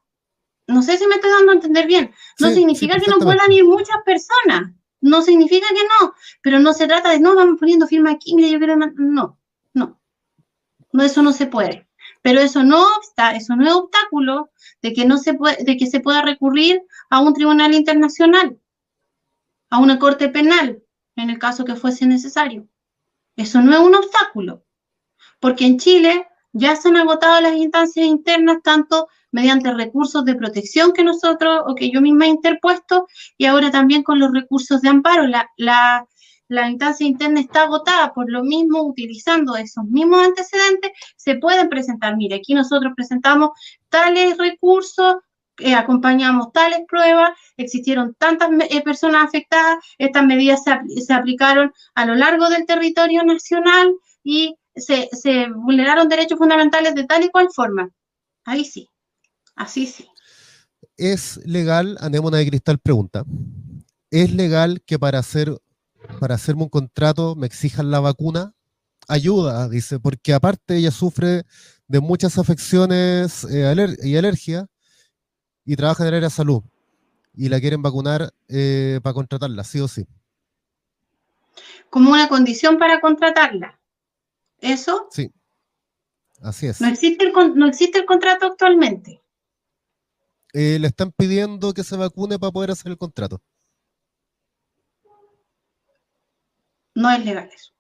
no sé si me estoy dando a entender bien, no significa que no puedan ir muchas personas. no significa que no, pero no se trata de, no, vamos poniendo firma aquí, mira, yo quiero, no, eso no se puede. Pero eso no es obstáculo de que de que se pueda recurrir a un tribunal internacional, a una corte penal, en el caso que fuese necesario. Eso no es un obstáculo, porque en Chile ya se han agotado las instancias internas, tanto mediante recursos de protección que nosotros, o que yo misma he interpuesto, y ahora también con los recursos de amparo. La instancia interna está agotada, por lo mismo, utilizando esos mismos antecedentes, se pueden presentar. Mire, aquí nosotros presentamos tales recursos, acompañamos tales pruebas, existieron tantas personas afectadas, estas medidas se aplicaron a lo largo del territorio nacional y se vulneraron derechos fundamentales de tal y cual forma. Ahí sí, así sí. ¿Es legal, Anémona de Cristal pregunta, ¿es legal que para hacerme un contrato me exijan la vacuna? Ayuda, dice, porque aparte ella sufre de muchas afecciones y alergias y trabaja en el área de salud y la quieren vacunar para contratarla, sí o sí. Como una condición para contratarla. ¿Eso? Sí, así es. No existe el contrato actualmente. Le están pidiendo que se vacune para poder hacer el contrato. No es legal eso.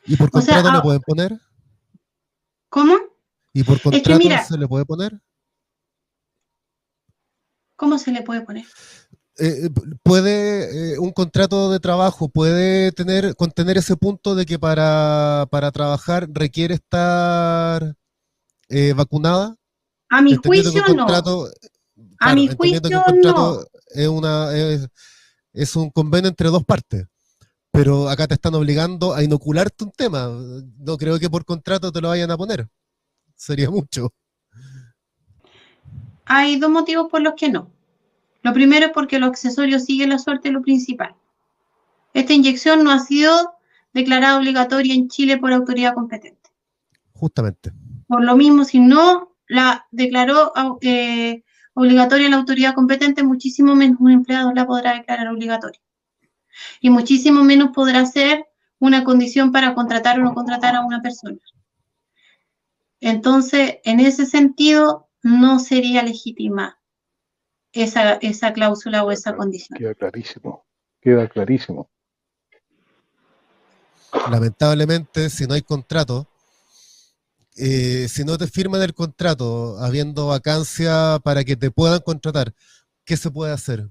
¿Y por O sea, contrato le pueden poner? ¿cómo? ¿Y por Es que contrato mira, se le puede poner? ¿cómo se le puede poner? Puede un contrato de trabajo puede contener ese punto de que para trabajar requiere estar vacunada, A mi entendiendo que juicio, un no. contrato, A claro, mi entendiendo que juicio, un no. contrato es un convenio entre dos partes, pero acá te están obligando a inocularte un tema. No creo que por contrato te lo vayan a poner, sería mucho. Hay dos motivos por los que no. Lo primero es porque lo accesorio sigue la suerte de lo principal. Esta inyección no ha sido declarada obligatoria en Chile por autoridad competente. Justamente. Por lo mismo, si no la declaró obligatoria la autoridad competente, muchísimo menos un empleado la podrá declarar obligatoria. Y muchísimo menos podrá ser una condición para contratar o no contratar a una persona. Entonces, en ese sentido, no sería legítima esa cláusula o esa condición. Queda clarísimo, queda clarísimo. Lamentablemente, si no hay contrato, si no te firman el contrato, habiendo vacancia para que te puedan contratar, ¿qué se puede hacer?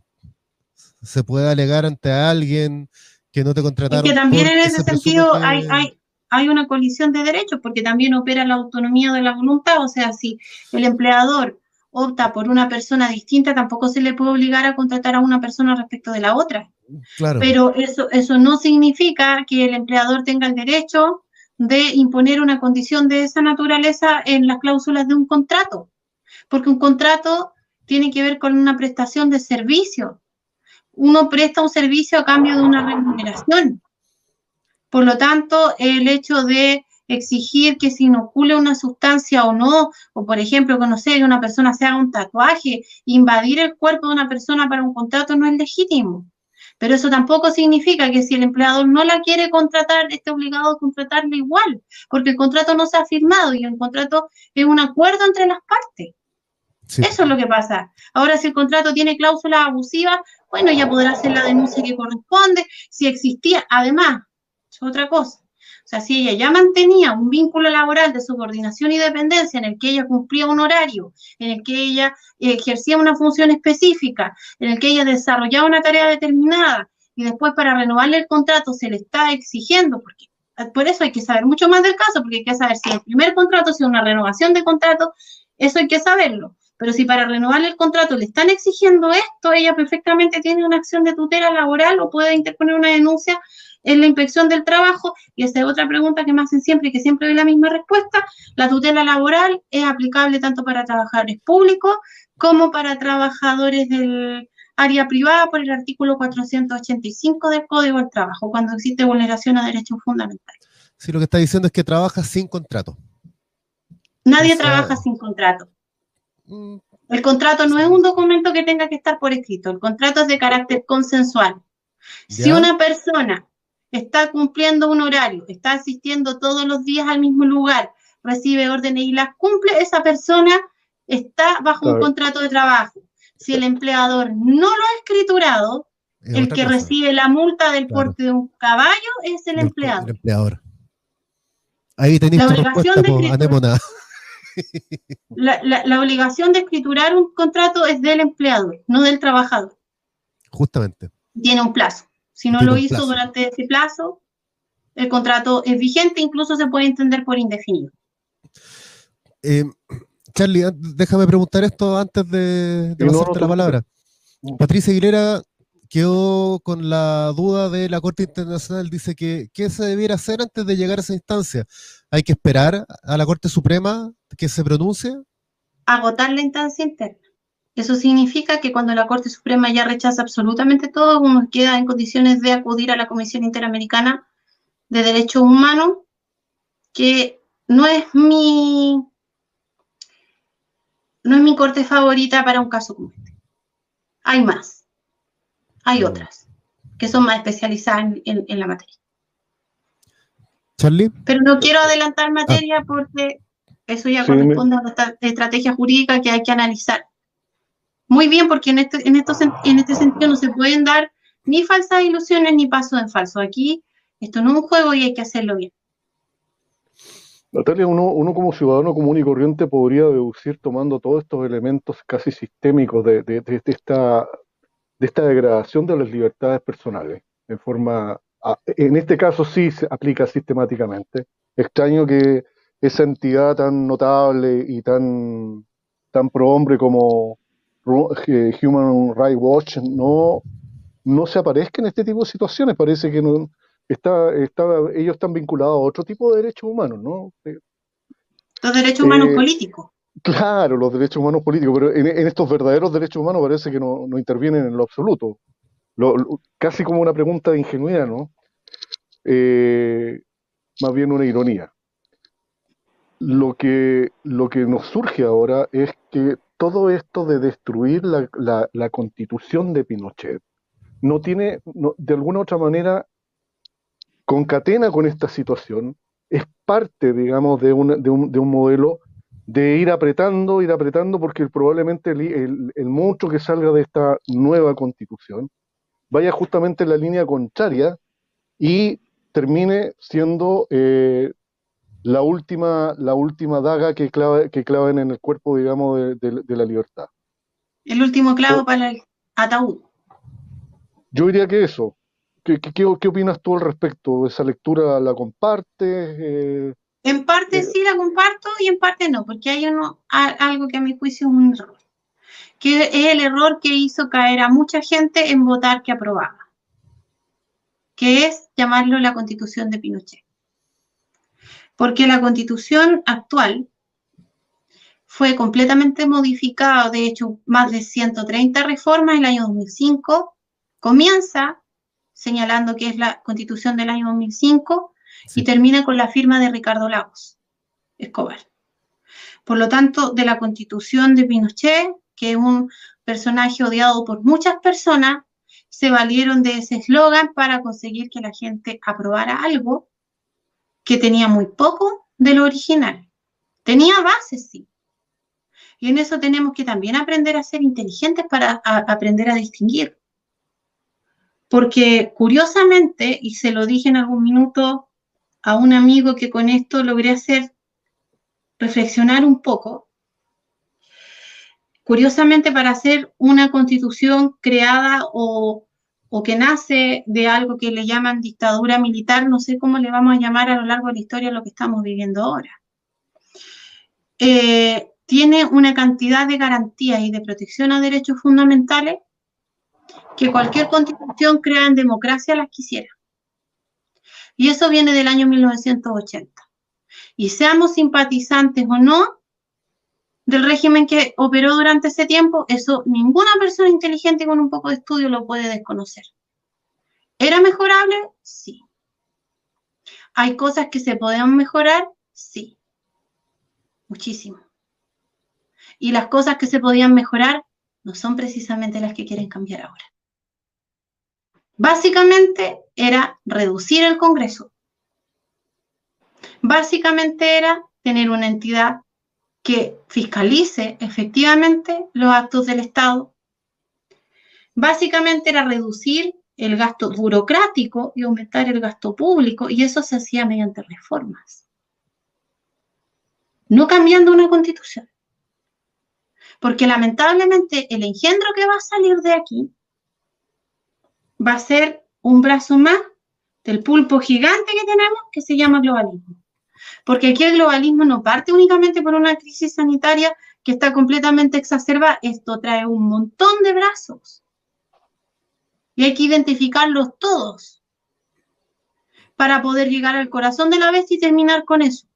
¿Se puede alegar ante alguien que no te Es que contrataron también en porque ese se presume sentido que... hay una colisión de derechos, porque también opera la autonomía de la voluntad. O sea, si el empleador opta por una persona distinta, tampoco se le puede obligar a contratar a una persona respecto de la otra. Claro, Pero eso no significa que el empleador tenga el derecho de imponer una condición de esa naturaleza en las cláusulas de un contrato, porque un contrato tiene que ver con una prestación de servicio. Uno presta un servicio a cambio de una remuneración. Por lo tanto, el hecho de exigir que se inocule una sustancia o no, o por ejemplo, que no sé, que una persona se haga un tatuaje, invadir el cuerpo de una persona para un contrato no es legítimo. Pero eso tampoco significa que si el empleador no la quiere contratar, esté obligado a contratarla igual, porque el contrato no se ha firmado y el contrato es un acuerdo entre las partes. sí. Eso es lo que pasa. Ahora, si el contrato tiene cláusulas abusivas, bueno, ya podrá hacer la denuncia que corresponde. Si existía, además, es otra cosa. O sea, si ella ya mantenía un vínculo laboral de subordinación y dependencia en el que ella cumplía un horario, en el que ella ejercía una función específica, en el que ella desarrollaba una tarea determinada, y después para renovarle el contrato se le está exigiendo, porque por eso hay que saber mucho más del caso, porque hay que saber si el primer contrato, si es una renovación de contrato, eso hay que saberlo. Pero si para renovarle el contrato le están exigiendo esto, ella perfectamente tiene una acción de tutela laboral o puede interponer una denuncia en la inspección del trabajo. Y esa es otra pregunta que me hacen siempre y que siempre doy la misma respuesta. La tutela laboral es aplicable tanto para trabajadores públicos como para trabajadores del área privada por el artículo 485 del Código del Trabajo, cuando existe vulneración a derechos fundamentales. Sí, lo que está diciendo es que trabaja sin contrato. Nadie O sea, trabaja sin contrato. mm, El contrato no es un documento que tenga que estar por escrito, el contrato es de carácter consensual. Si ¿Ya? una persona está cumpliendo un horario, está asistiendo todos los días al mismo lugar, recibe órdenes y las cumple, esa persona está bajo un Está- contrato de trabajo. Si el empleador no lo ha escriturado, Es el otra que cosa, recibe la multa del claro. porte de un caballo es el El empleador. empleador. Ahí tenéis La tu obligación respuesta, de pues, anémona. la obligación de escriturar un contrato es del empleador, no del trabajador. Justamente. Tiene un plazo. Si Y no tiene lo un hizo plazo. durante ese plazo, el contrato es vigente, incluso se puede entender por indefinido. Eh, Charlie, déjame preguntar esto antes de Y no, no pasarte te la preocupes. palabra. Patricia Aguilera quedó con la duda de la Corte Internacional, dice que ¿qué se debiera hacer antes de llegar a esa instancia? ¿Hay que esperar a la Corte Suprema que se pronuncie? Agotar la instancia interna. Eso significa que cuando la Corte Suprema ya rechaza absolutamente todo, uno queda en condiciones de acudir a la Comisión Interamericana de Derechos Humanos, que no es mi, no es mi corte favorita para un caso como este. Hay más, hay otras, que son más especializadas en la materia. Charlie. Pero no quiero adelantar Ah, materia porque eso ya Sí, corresponde a nuestra estrategia jurídica que hay que analizar. Muy bien, porque en este sentido no se pueden dar ni falsas ilusiones ni pasos en falso. Aquí esto no es un juego y hay que hacerlo bien. Natalia, uno como ciudadano común y corriente podría deducir tomando todos estos elementos casi sistémicos de esta degradación de las libertades personales, en este caso sí se aplica sistemáticamente. Extraño que esa entidad tan notable y tan pro hombre como Human Rights Watch no se aparezca en este tipo de situaciones. Parece que no, ellos están vinculados a otro tipo de derechos humanos, ¿no? Los derechos humanos Eh, políticos. claro, los derechos humanos políticos, pero en estos verdaderos derechos humanos parece que no intervienen en lo absoluto. Casi como una pregunta de ingenuidad, ¿no? Eh, Más bien una ironía. Lo que nos surge ahora es que todo esto de destruir la constitución de Pinochet de alguna otra manera, concatena con esta situación, es parte, digamos, de un modelo de ir apretando, porque probablemente el monstruo que salga de esta nueva constitución vaya justamente en la línea contraria y termine siendo la última daga que claven en el cuerpo, digamos, de la libertad. El último clavo para el ataúd. Yo diría que eso. ¿Qué opinas tú al respecto? ¿Esa lectura la compartes? En parte Eh, sí la comparto y en parte no, porque hay algo que a mi juicio es un error, que es el error que hizo caer a mucha gente en votar que aprobaba, que es llamarlo la Constitución de Pinochet. Porque la Constitución actual fue completamente modificada, de hecho, más de 130 reformas en el año 2005, comienza señalando que es la Constitución del año 2005 y sí. termina con la firma de Ricardo Lagos Escobar. Por lo tanto, de la Constitución de Pinochet, que es un personaje odiado por muchas personas, se valieron de ese eslogan para conseguir que la gente aprobara algo que tenía muy poco de lo original. Tenía bases, sí. Y en eso tenemos que también aprender a ser inteligentes para aprender a distinguir. Porque curiosamente, y se lo dije en algún minuto a un amigo que con esto logré hacer reflexionar un poco, curiosamente para hacer una constitución creada o que nace de algo que le llaman dictadura militar, no sé cómo le vamos a llamar a lo largo de la historia lo que estamos viviendo ahora. Tiene una cantidad de garantías y de protección a derechos fundamentales que cualquier constitución creada en democracia las quisiera. Y eso viene del año 1980. Y seamos simpatizantes o no del régimen que operó durante ese tiempo, eso ninguna persona inteligente con un poco de estudio lo puede desconocer. ¿Era mejorable? Sí. ¿Hay cosas que se podían mejorar? Sí. Muchísimo. Y las cosas que se podían mejorar no son precisamente las que quieren cambiar ahora. Básicamente era reducir el Congreso. Básicamente era tener una entidad que fiscalice efectivamente los actos del Estado. Básicamente era reducir el gasto burocrático y aumentar el gasto público, y eso se hacía mediante reformas, no cambiando una constitución. Porque lamentablemente el engendro que va a salir de aquí va a ser un brazo más del pulpo gigante que tenemos, que se llama globalismo. Porque aquí el globalismo no parte únicamente por una crisis sanitaria que está completamente exacerbada, esto trae un montón de brazos. Y hay que identificarlos todos para poder llegar al corazón de la bestia y terminar con eso.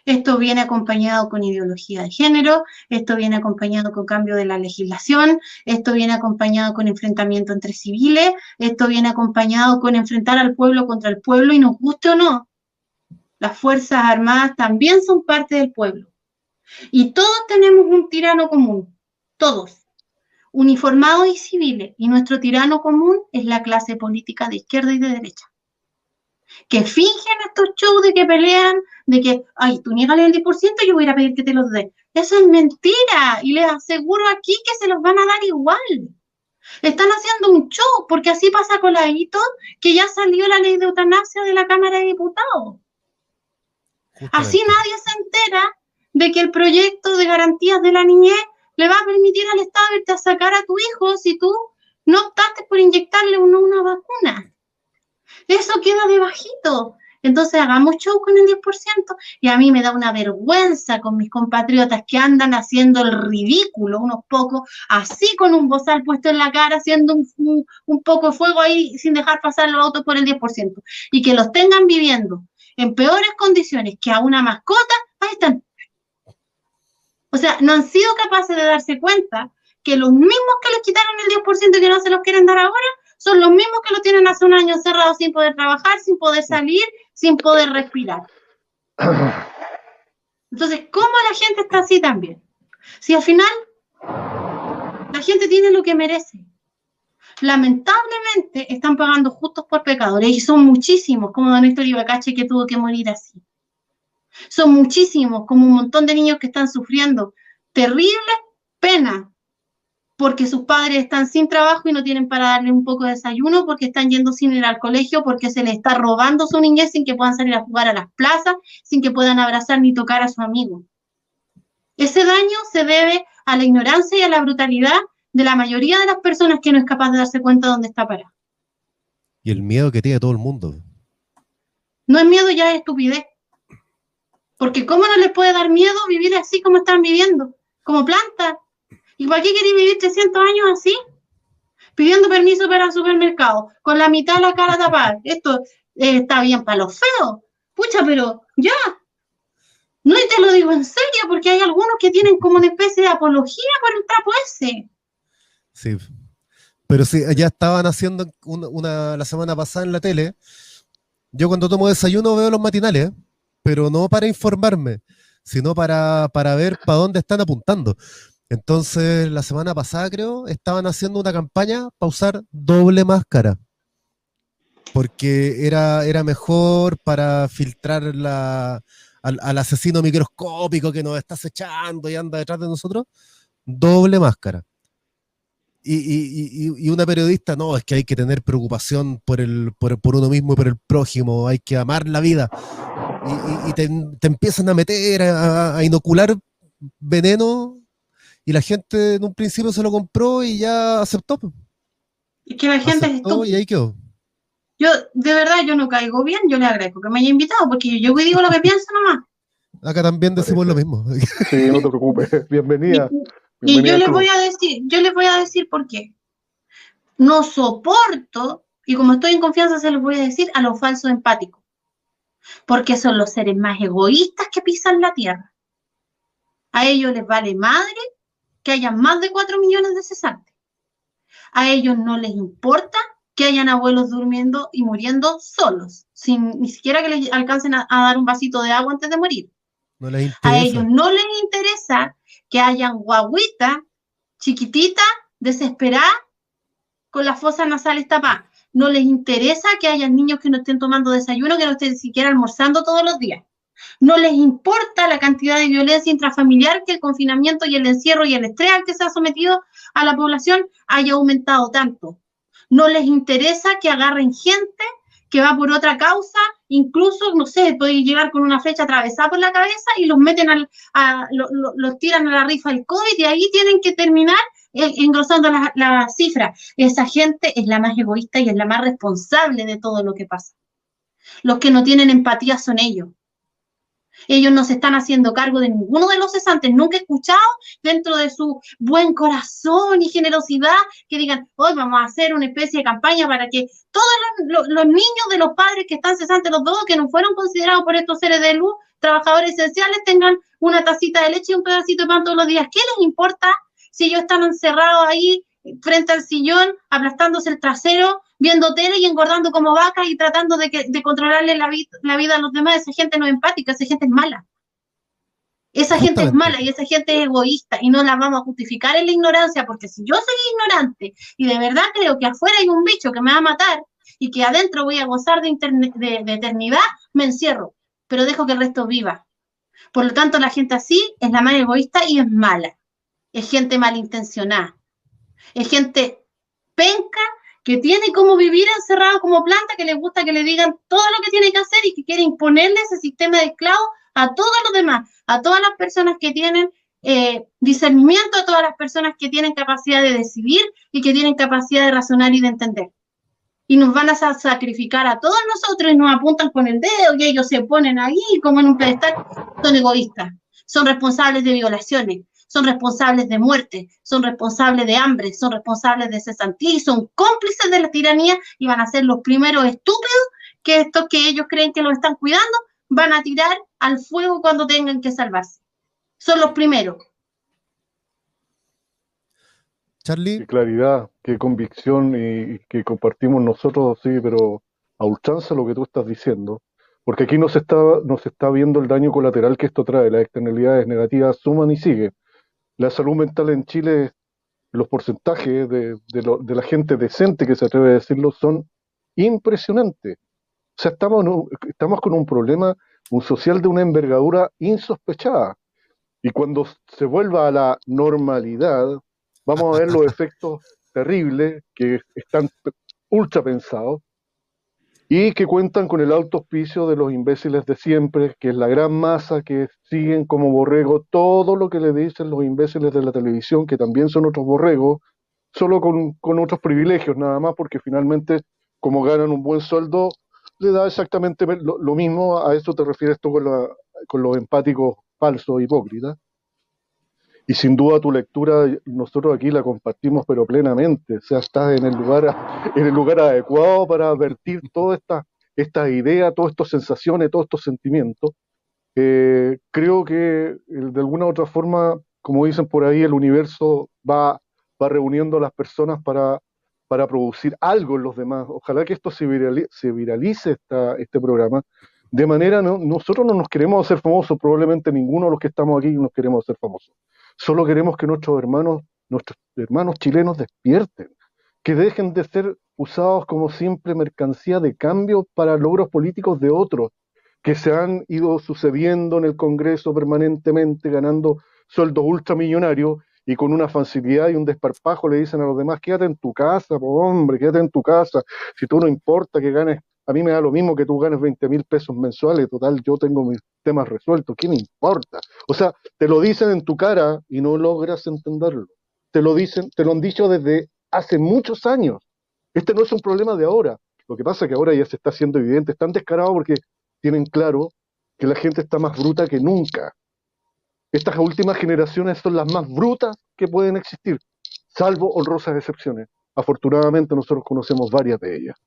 Esto viene acompañado con ideología de género, esto viene acompañado con cambio de la legislación, esto viene acompañado con enfrentamiento entre civiles, esto viene acompañado con enfrentar al pueblo contra el pueblo, y nos guste o no, las Fuerzas Armadas también son parte del pueblo. Y todos tenemos un tirano común, todos, uniformados y civiles, y nuestro tirano común es la clase política de izquierda y de derecha, que fingen estos shows de que pelean, de que, ay, tú niégale el 10%, yo voy a ir a pedir que te los dé. Eso es mentira, y les aseguro aquí que se los van a dar igual. Están haciendo un show, porque así pasa con la hito, que ya salió la ley de eutanasia de la Cámara de Diputados. Así nadie se entera de que el proyecto de garantías de la niñez le va a permitir al Estado irte a sacar a tu hijo si tú no optaste por inyectarle una vacuna. Eso queda de bajito. Entonces hagamos show con el 10%, y a mí me da una vergüenza con mis compatriotas que andan haciendo el ridículo, unos pocos, así con un bozal puesto en la cara, haciendo un poco de fuego ahí sin dejar pasar los autos por el 10%, y que los tengan viviendo en peores condiciones que a una mascota. Ahí están. O sea, no han sido capaces de darse cuenta que los mismos que les quitaron el 10% y que no se los quieren dar ahora, son los mismos que lo tienen hace un año encerrados sin poder trabajar, sin poder salir, sin poder respirar. Entonces, ¿cómo la gente está así también? Si al final la gente tiene lo que merece. Lamentablemente están pagando justos por pecadores, y son muchísimos, como don Héctor Ibacache, que tuvo que morir así. Son muchísimos, como un montón de niños que están sufriendo terribles penas porque sus padres están sin trabajo y no tienen para darle un poco de desayuno, porque están yendo sin ir al colegio, porque se les está robando su niñez sin que puedan salir a jugar a las plazas, sin que puedan abrazar ni tocar a su amigo. Ese daño se debe a la ignorancia y a la brutalidad de la mayoría de las personas que no es capaz de darse cuenta de dónde está parada. Y el miedo que tiene todo el mundo. No es miedo, ya es estupidez. Porque ¿cómo no les puede dar miedo vivir así como están viviendo? Como plantas. ¿Y para qué queréis vivir 300 años así? Pidiendo permiso para el supermercado, con la mitad de la cara tapada. Esto está bien para los feos. Pucha, pero ya. No, y te lo digo en serio, porque hay algunos que tienen como una especie de apología por el trapo ese. Sí. Pero sí, ya estaban haciendo la semana pasada en la tele. Yo cuando tomo desayuno veo los matinales, pero no para informarme, sino para ver para dónde están apuntando. Entonces, la semana pasada, creo, estaban haciendo una campaña para usar doble máscara, porque era mejor para filtrar al asesino microscópico que nos está acechando y anda detrás de nosotros. Doble máscara. Y una periodista, no, es que hay que tener preocupación por uno mismo y por el prójimo, hay que amar la vida. Y te empiezan a meter, a inocular veneno, y la gente en un principio se lo compró y ya aceptó. Es que la gente es estúpida. Y ahí quedó. Yo, de verdad, yo no caigo bien, yo le agradezco que me haya invitado, porque yo digo lo que pienso nomás. Acá también decimos lo mismo. Sí, no te preocupes, bienvenida. Y yo les voy a decir por qué. No soporto, y como estoy en confianza se los voy a decir, a los falsos empáticos. Porque son los seres más egoístas que pisan la tierra. A ellos les vale madre que haya más de 4 millones de cesantes. A ellos no les importa que hayan abuelos durmiendo y muriendo solos, sin ni siquiera que les alcancen a dar un vasito de agua antes de morir. No les interesa. A ellos no les interesa que hayan guaguitas chiquititas, desesperadas, con las fosas nasales tapadas. No les interesa que haya niños que no estén tomando desayuno, que no estén siquiera almorzando todos los días. No les importa la cantidad de violencia intrafamiliar que el confinamiento y el encierro y el estrés al que se ha sometido a la población haya aumentado tanto. No les interesa que agarren gente que va por otra causa, incluso, no sé, puede llegar con una flecha atravesada por la cabeza y los meten los tiran a la rifa del COVID y ahí tienen que terminar engrosando la cifra. Esa gente es la más egoísta y es la más responsable de todo lo que pasa. Los que no tienen empatía son ellos. Ellos no se están haciendo cargo de ninguno de los cesantes. Nunca he escuchado dentro de su buen corazón y generosidad que digan, hoy vamos a hacer una especie de campaña para que todos los niños de los padres que están cesantes, los dos que no fueron considerados por estos seres de luz, trabajadores esenciales, tengan una tacita de leche y un pedacito de pan todos los días. ¿Qué les importa si ellos están encerrados ahí frente al sillón, aplastándose el trasero, viendo tele y engordando como vacas y tratando de controlarle la vida a los demás? Esa gente no es empática, esa gente es mala. Esa gente es mala y esa gente es egoísta y no la vamos a justificar en la ignorancia, porque si yo soy ignorante y de verdad creo que afuera hay un bicho que me va a matar y que adentro voy a gozar de eternidad, me encierro, pero dejo que el resto viva. Por lo tanto, la gente así es la más egoísta y es mala. Es gente malintencionada. Es gente penca que tiene como vivir encerrado como planta, que le gusta que le digan todo lo que tiene que hacer y que quiere imponerle ese sistema de esclavos a todos los demás, a todas las personas que tienen discernimiento, a todas las personas que tienen capacidad de decidir y que tienen capacidad de razonar y de entender. Y nos van a sacrificar a todos nosotros y nos apuntan con el dedo y ellos se ponen ahí como en un pedestal. Son egoístas, son responsables de violaciones, son responsables de muerte, son responsables de hambre, son responsables de cesantía y son cómplices de la tiranía y van a ser los primeros estúpidos que estos que ellos creen que los están cuidando van a tirar al fuego cuando tengan que salvarse. Son los primeros. Charlie. Qué claridad, qué convicción y que compartimos nosotros, sí, pero a ultranza lo que tú estás diciendo, porque aquí nos está viendo el daño colateral que esto trae, las externalidades negativas suman y siguen. La salud mental en Chile, los porcentajes de la gente decente que se atreve a decirlo son impresionantes. O sea, estamos con un problema, un social de una envergadura insospechada. Y cuando se vuelva a la normalidad, vamos a ver los efectos terribles que están ultra pensados y que cuentan con el alto auspicio de los imbéciles de siempre, que es la gran masa que siguen como borrego todo lo que le dicen los imbéciles de la televisión, que también son otros borregos, solo con otros privilegios nada más, porque finalmente, como ganan un buen sueldo, le da exactamente lo mismo. A eso te refieres tú con los empáticos falsos, hipócritas. Y sin duda tu lectura, nosotros aquí la compartimos pero plenamente, o sea, estás en el lugar adecuado para advertir todas estas ideas, todas estas sensaciones, todos estos sentimientos. Creo que de alguna u otra forma, como dicen por ahí, el universo va reuniendo a las personas para producir algo en los demás. Ojalá que esto se viralice este programa. De manera, nosotros no nos queremos hacer famosos, probablemente ninguno de los que estamos aquí nos queremos hacer famosos. Solo queremos que nuestros hermanos chilenos despierten, que dejen de ser usados como simple mercancía de cambio para logros políticos de otros, que se han ido sucediendo en el Congreso permanentemente, ganando sueldos ultramillonarios y con una facilidad y un desparpajo le dicen a los demás, quédate en tu casa, hombre, quédate en tu casa, si tú no importa que ganes, a mí me da lo mismo que tú ganes 20.000 pesos mensuales, total, yo tengo mis temas resueltos, ¿qué me importa? O sea, te lo dicen en tu cara y no logras entenderlo. Te lo han dicho desde hace muchos años. Este no es un problema de ahora. Lo que pasa es que ahora ya se está haciendo evidente, es tan descarado porque tienen claro que la gente está más bruta que nunca. Estas últimas generaciones son las más brutas que pueden existir, salvo honrosas excepciones. Afortunadamente nosotros conocemos varias de ellas,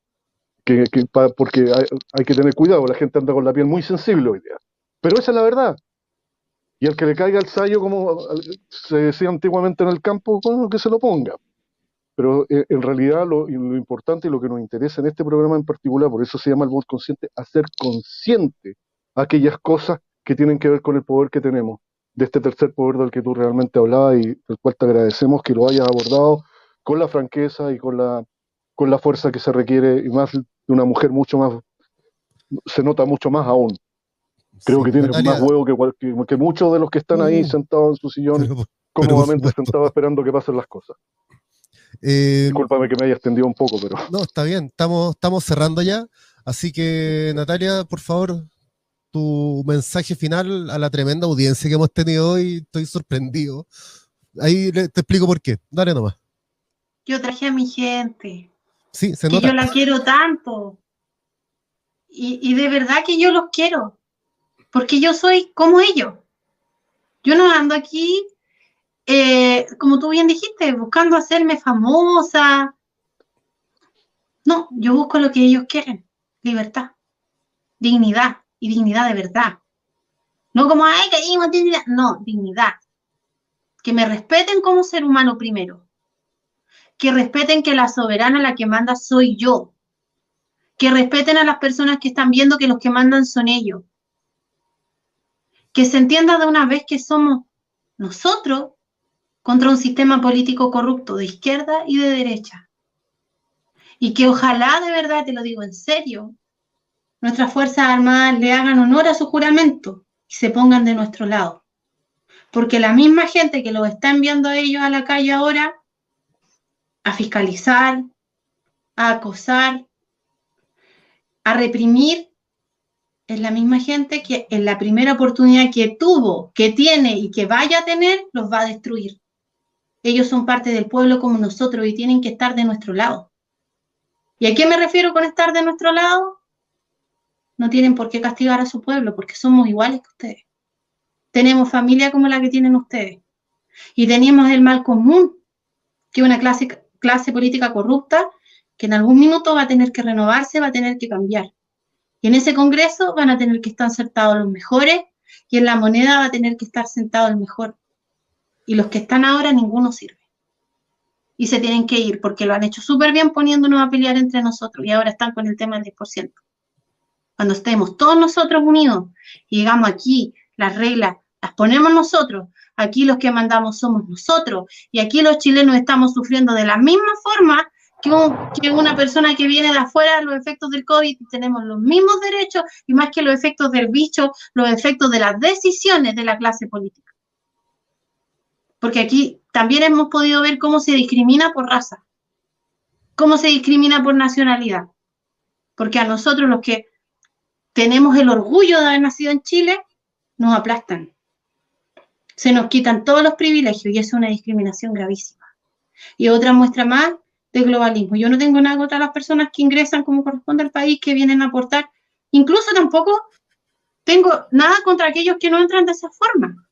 porque hay que tener cuidado, la gente anda con la piel muy sensible hoy día. Pero esa es la verdad. Y al que le caiga el sayo, como se decía antiguamente en el campo, bueno, que se lo ponga. Pero en realidad lo importante y lo que nos interesa en este programa en particular, por eso se llama el voto consciente, hacer consciente aquellas cosas que tienen que ver con el poder que tenemos, de este tercer poder del que tú realmente hablabas y del cual te agradecemos que lo hayas abordado con la franqueza y con la con la fuerza que se requiere, y más de una mujer mucho más, se nota mucho más aún. Creo Sí, que tiene Natalia, más huevo que muchos de los que están ahí sentados en su sillón, pero por cómodamente supuesto. sentados esperando que pasen las cosas. Eh, Discúlpame que me haya extendido un poco, pero no, está bien, estamos cerrando ya. Así que, Natalia, por favor, tu mensaje final a la tremenda audiencia que hemos tenido hoy. Estoy sorprendido. Ahí te explico por qué. Dale nomás. Yo traje a mi gente, Sí, se que yo nota. la quiero tanto. Y de verdad que yo los quiero, porque yo soy como ellos. Yo no ando aquí, como tú bien dijiste, buscando hacerme famosa. No, yo busco lo que ellos quieren, libertad, dignidad y dignidad de verdad. No como, ay, que dignidad. No, dignidad. Que me respeten como ser humano primero. Que respeten que la soberana, la que manda, soy yo. Que respeten a las personas que están viendo que los que mandan son ellos. Que se entienda de una vez que somos nosotros contra un sistema político corrupto de izquierda y de derecha. Y que ojalá, de verdad, te lo digo en serio, nuestras Fuerzas Armadas le hagan honor a su juramento y se pongan de nuestro lado. Porque la misma gente que los está enviando a ellos a la calle ahora a fiscalizar, a acosar, a reprimir, es la misma gente que en la primera oportunidad que tuvo, que tiene y que vaya a tener, los va a destruir. Ellos son parte del pueblo como nosotros y tienen que estar de nuestro lado. ¿Y a qué me refiero con estar de nuestro lado? No tienen por qué castigar a su pueblo, porque somos iguales que ustedes. Tenemos familia como la que tienen ustedes. Y tenemos el mal común, que una clase política corrupta, que en algún minuto va a tener que renovarse, va a tener que cambiar. Y en ese Congreso van a tener que estar sentados los mejores, y en la moneda va a tener que estar sentado el mejor. Y los que están ahora, ninguno sirve. Y se tienen que ir, porque lo han hecho súper bien poniéndonos a pelear entre nosotros, y ahora están con el tema del 10%. Cuando estemos todos nosotros unidos y digamos aquí las reglas las ponemos nosotros, aquí los que mandamos somos nosotros, y aquí los chilenos estamos sufriendo de la misma forma que una persona que viene de afuera los efectos del COVID, y tenemos los mismos derechos, y más que los efectos del bicho, los efectos de las decisiones de la clase política. Porque aquí también hemos podido ver cómo se discrimina por raza, cómo se discrimina por nacionalidad, porque a nosotros los que tenemos el orgullo de haber nacido en Chile, nos aplastan. Se nos quitan todos los privilegios y eso es una discriminación gravísima. Y otra muestra más de globalismo. Yo no tengo nada contra las personas que ingresan como corresponde al país, que vienen a aportar. Incluso tampoco tengo nada contra aquellos que no entran de esa forma.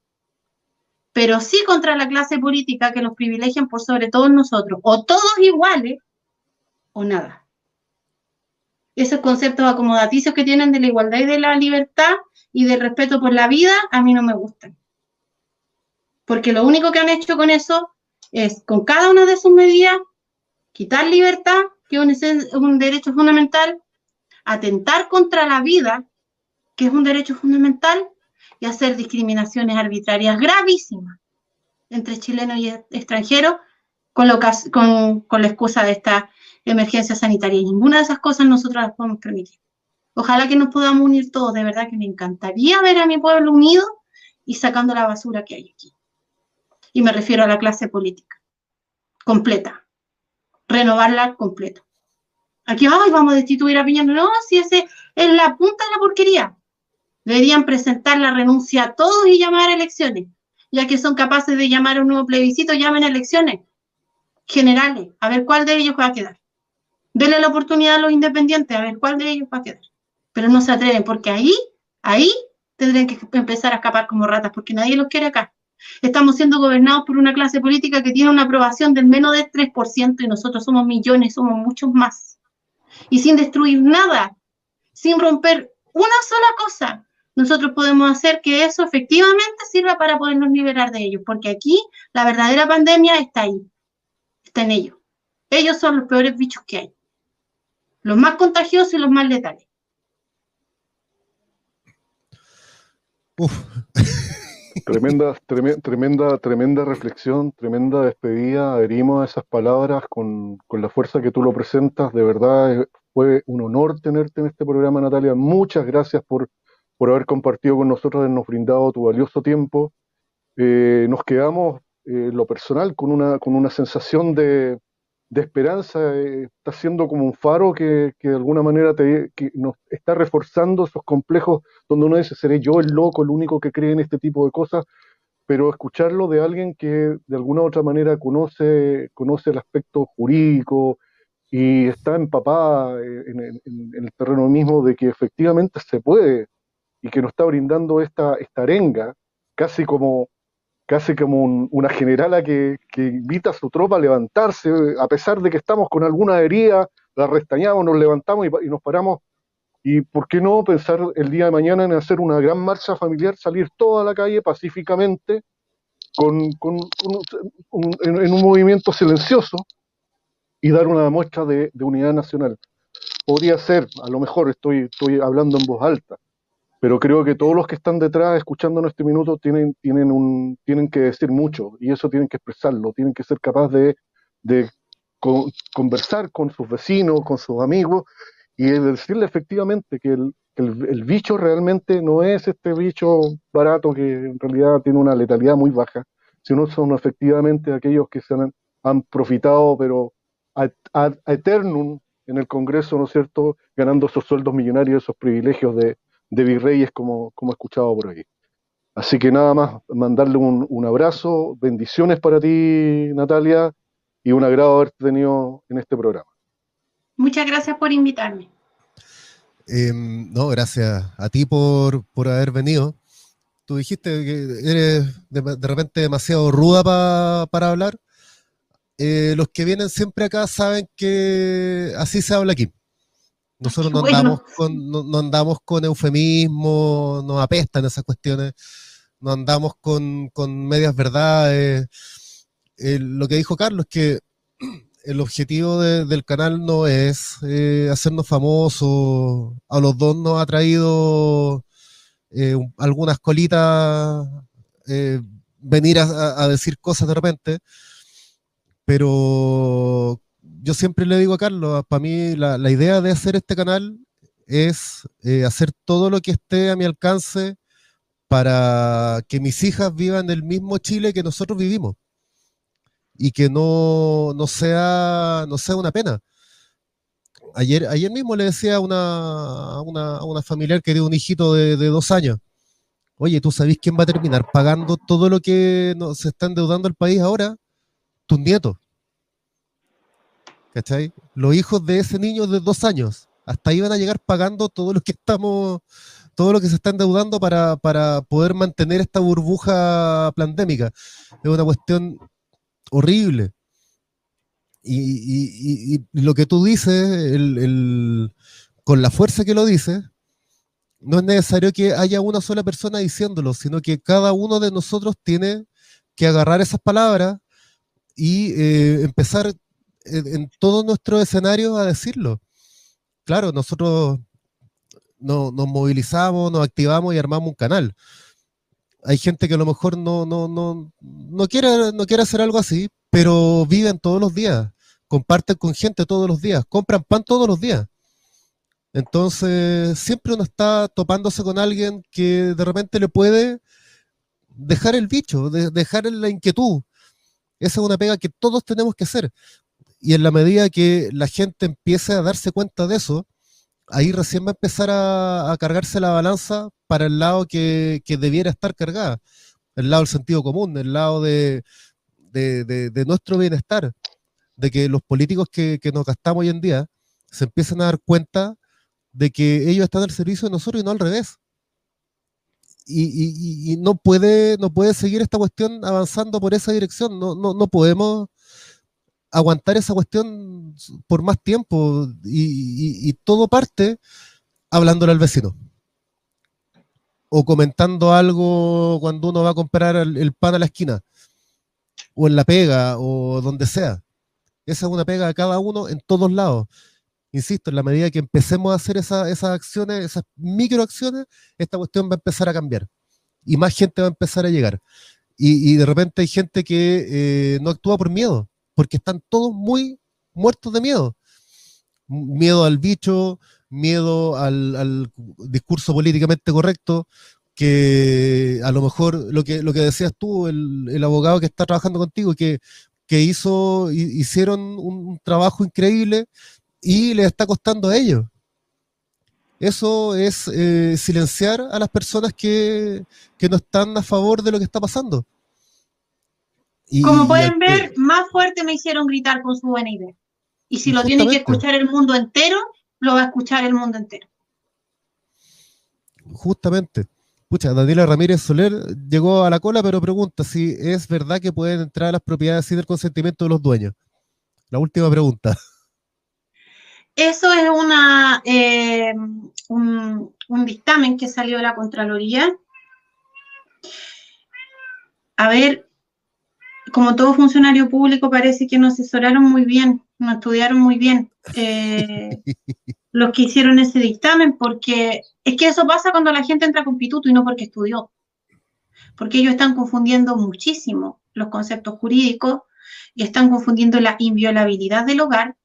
Pero sí contra la clase política que los privilegian por sobre todos nosotros. O todos iguales o nada. Esos conceptos acomodaticios que tienen de la igualdad y de la libertad y del respeto por la vida, a mí no me gustan. Porque lo único que han hecho con eso es, con cada una de sus medidas, quitar libertad, que es un derecho fundamental, atentar contra la vida, que es un derecho fundamental, y hacer discriminaciones arbitrarias gravísimas entre chilenos y extranjeros con la excusa de esta emergencia sanitaria. Y ninguna de esas cosas nosotros las podemos permitir. Ojalá que nos podamos unir todos, de verdad que me encantaría ver a mi pueblo unido y sacando la basura que hay aquí. Y me refiero a la clase política, completa, renovarla completa. Aquí, ay, vamos a destituir a Piñera. No, si ese es la punta de la porquería. Deberían presentar la renuncia a todos y llamar a elecciones. Ya que son capaces de llamar a un nuevo plebiscito, llamen a elecciones generales, a ver cuál de ellos va a quedar. Denle la oportunidad a los independientes, a ver cuál de ellos va a quedar. Pero no se atreven, porque ahí tendrían que empezar a escapar como ratas, porque nadie los quiere acá. Estamos siendo gobernados por una clase política que tiene una aprobación del menos del 3% y nosotros somos millones, somos muchos más. Y sin destruir nada, sin romper una sola cosa, nosotros podemos hacer que eso efectivamente sirva para podernos liberar de ellos, porque aquí la verdadera pandemia está ahí, está en ellos. Ellos son los peores bichos que hay, los más contagiosos y los más letales. Uf. Tremenda reflexión, tremenda despedida. Adherimos a esas palabras con la fuerza que tú lo presentas. De verdad, fue un honor tenerte en este programa, Natalia. Muchas gracias por haber compartido con nosotros, habernos brindado tu valioso tiempo. Nos quedamos, en lo personal, con una sensación de esperanza. Está siendo como un faro que de alguna manera que nos está reforzando esos complejos donde uno dice, ¿seré yo el loco, el único que cree en este tipo de cosas? Pero escucharlo de alguien que de alguna u otra manera conoce el aspecto jurídico y está empapada en el terreno mismo de que efectivamente se puede y que nos está brindando esta arenga, casi como, casi como una generala que invita a su tropa a levantarse, a pesar de que estamos con alguna herida, la restañamos, nos levantamos y nos paramos. Y por qué no pensar el día de mañana en hacer una gran marcha familiar, salir toda la calle pacíficamente en un movimiento silencioso y dar una muestra de unidad nacional. Podría ser, a lo mejor estoy hablando en voz alta, pero creo que todos los que están detrás escuchándonos este minuto tienen que decir mucho y eso tienen que expresarlo, tienen que ser capaces de conversar con sus vecinos, con sus amigos y decirle efectivamente que el bicho realmente no es este bicho barato que en realidad tiene una letalidad muy baja, sino son efectivamente aquellos que han profitado, pero ad eternum en el Congreso, ¿no es cierto?, ganando esos sueldos millonarios, esos privilegios de virreyes como he escuchado por ahí. Así que nada más, mandarle un abrazo, bendiciones para ti, Natalia, y un agrado haberte tenido en este programa. Muchas gracias por invitarme. No, gracias a ti por haber venido. Tú dijiste que eres de repente demasiado ruda para hablar. Los que vienen siempre acá saben que así se habla aquí. Nosotros Bueno, no andamos con eufemismo, nos apestan esas cuestiones, no andamos con medias verdades. Lo que dijo Carlos es que el objetivo del canal no es hacernos famosos. A los dos nos ha traído algunas colitas, eh, venir a decir cosas de repente, pero yo siempre le digo a Carlos, para mí la idea de hacer este canal es hacer todo lo que esté a mi alcance para que mis hijas vivan el mismo Chile que nosotros vivimos y que no sea una pena. Ayer mismo le decía a una familiar que tiene un hijito de 2 años, oye, ¿tú sabés quién va a terminar pagando todo lo que se está endeudando el país ahora? Tus nietos, ¿cachai? Los hijos de ese niño de 2 años, hasta ahí van a llegar pagando todo lo que se está endeudando para poder mantener esta burbuja pandémica. Es una cuestión horrible. Y lo que tú dices, con la fuerza que lo dices, no es necesario que haya una sola persona diciéndolo, sino que cada uno de nosotros tiene que agarrar esas palabras y empezar en todo nuestro escenario a decirlo. Claro, nosotros nos movilizamos, nos activamos y armamos un canal. Hay gente que a lo mejor no quiere hacer algo así, pero viven todos los días, comparten con gente todos los días, compran pan todos los días. Entonces, siempre uno está topándose con alguien que de repente le puede dejar el bicho, dejar la inquietud. Esa es una pega que todos tenemos que hacer. Y en la medida que la gente empiece a darse cuenta de eso, ahí recién va a empezar a cargarse la balanza para el lado que debiera estar cargada, el lado del sentido común, el lado de nuestro bienestar, de que los políticos que nos gastamos hoy en día se empiecen a dar cuenta de que ellos están al servicio de nosotros y no al revés. Y no puede seguir esta cuestión avanzando por esa dirección. No podemos aguantar esa cuestión por más tiempo y todo parte hablándole al vecino o comentando algo cuando uno va a comprar el pan a la esquina o en la pega o donde sea. Esa es una pega de cada uno en todos lados. Insisto, en la medida que empecemos a hacer esas acciones, esas microacciones, esta cuestión va a empezar a cambiar. y más gente va a empezar a llegar. Y de repente hay gente que no actúa por miedo, porque están todos muy muertos de miedo. Miedo al bicho, miedo al discurso políticamente correcto, que a lo mejor lo que decías tú, el abogado que está trabajando contigo, que hicieron un trabajo increíble y les está costando a ellos. Eso es silenciar a las personas que no están a favor de lo que está pasando. Como Y pueden ver, más fuerte me hicieron gritar con su buena idea. Y si lo tiene que escuchar el mundo entero, lo va a escuchar el mundo entero. Justamente. Pucha, Daniela Ramírez Soler llegó a la cola, pero pregunta si es verdad que pueden entrar a las propiedades sin el consentimiento de los dueños. La última pregunta. Eso es un dictamen que salió de la Contraloría. A ver, como todo funcionario público, parece que no asesoraron muy bien, no estudiaron muy bien los que hicieron ese dictamen, porque es que eso pasa cuando la gente entra con pituto y no porque estudió. Porque ellos están confundiendo muchísimo los conceptos jurídicos y están confundiendo la inviolabilidad del hogar,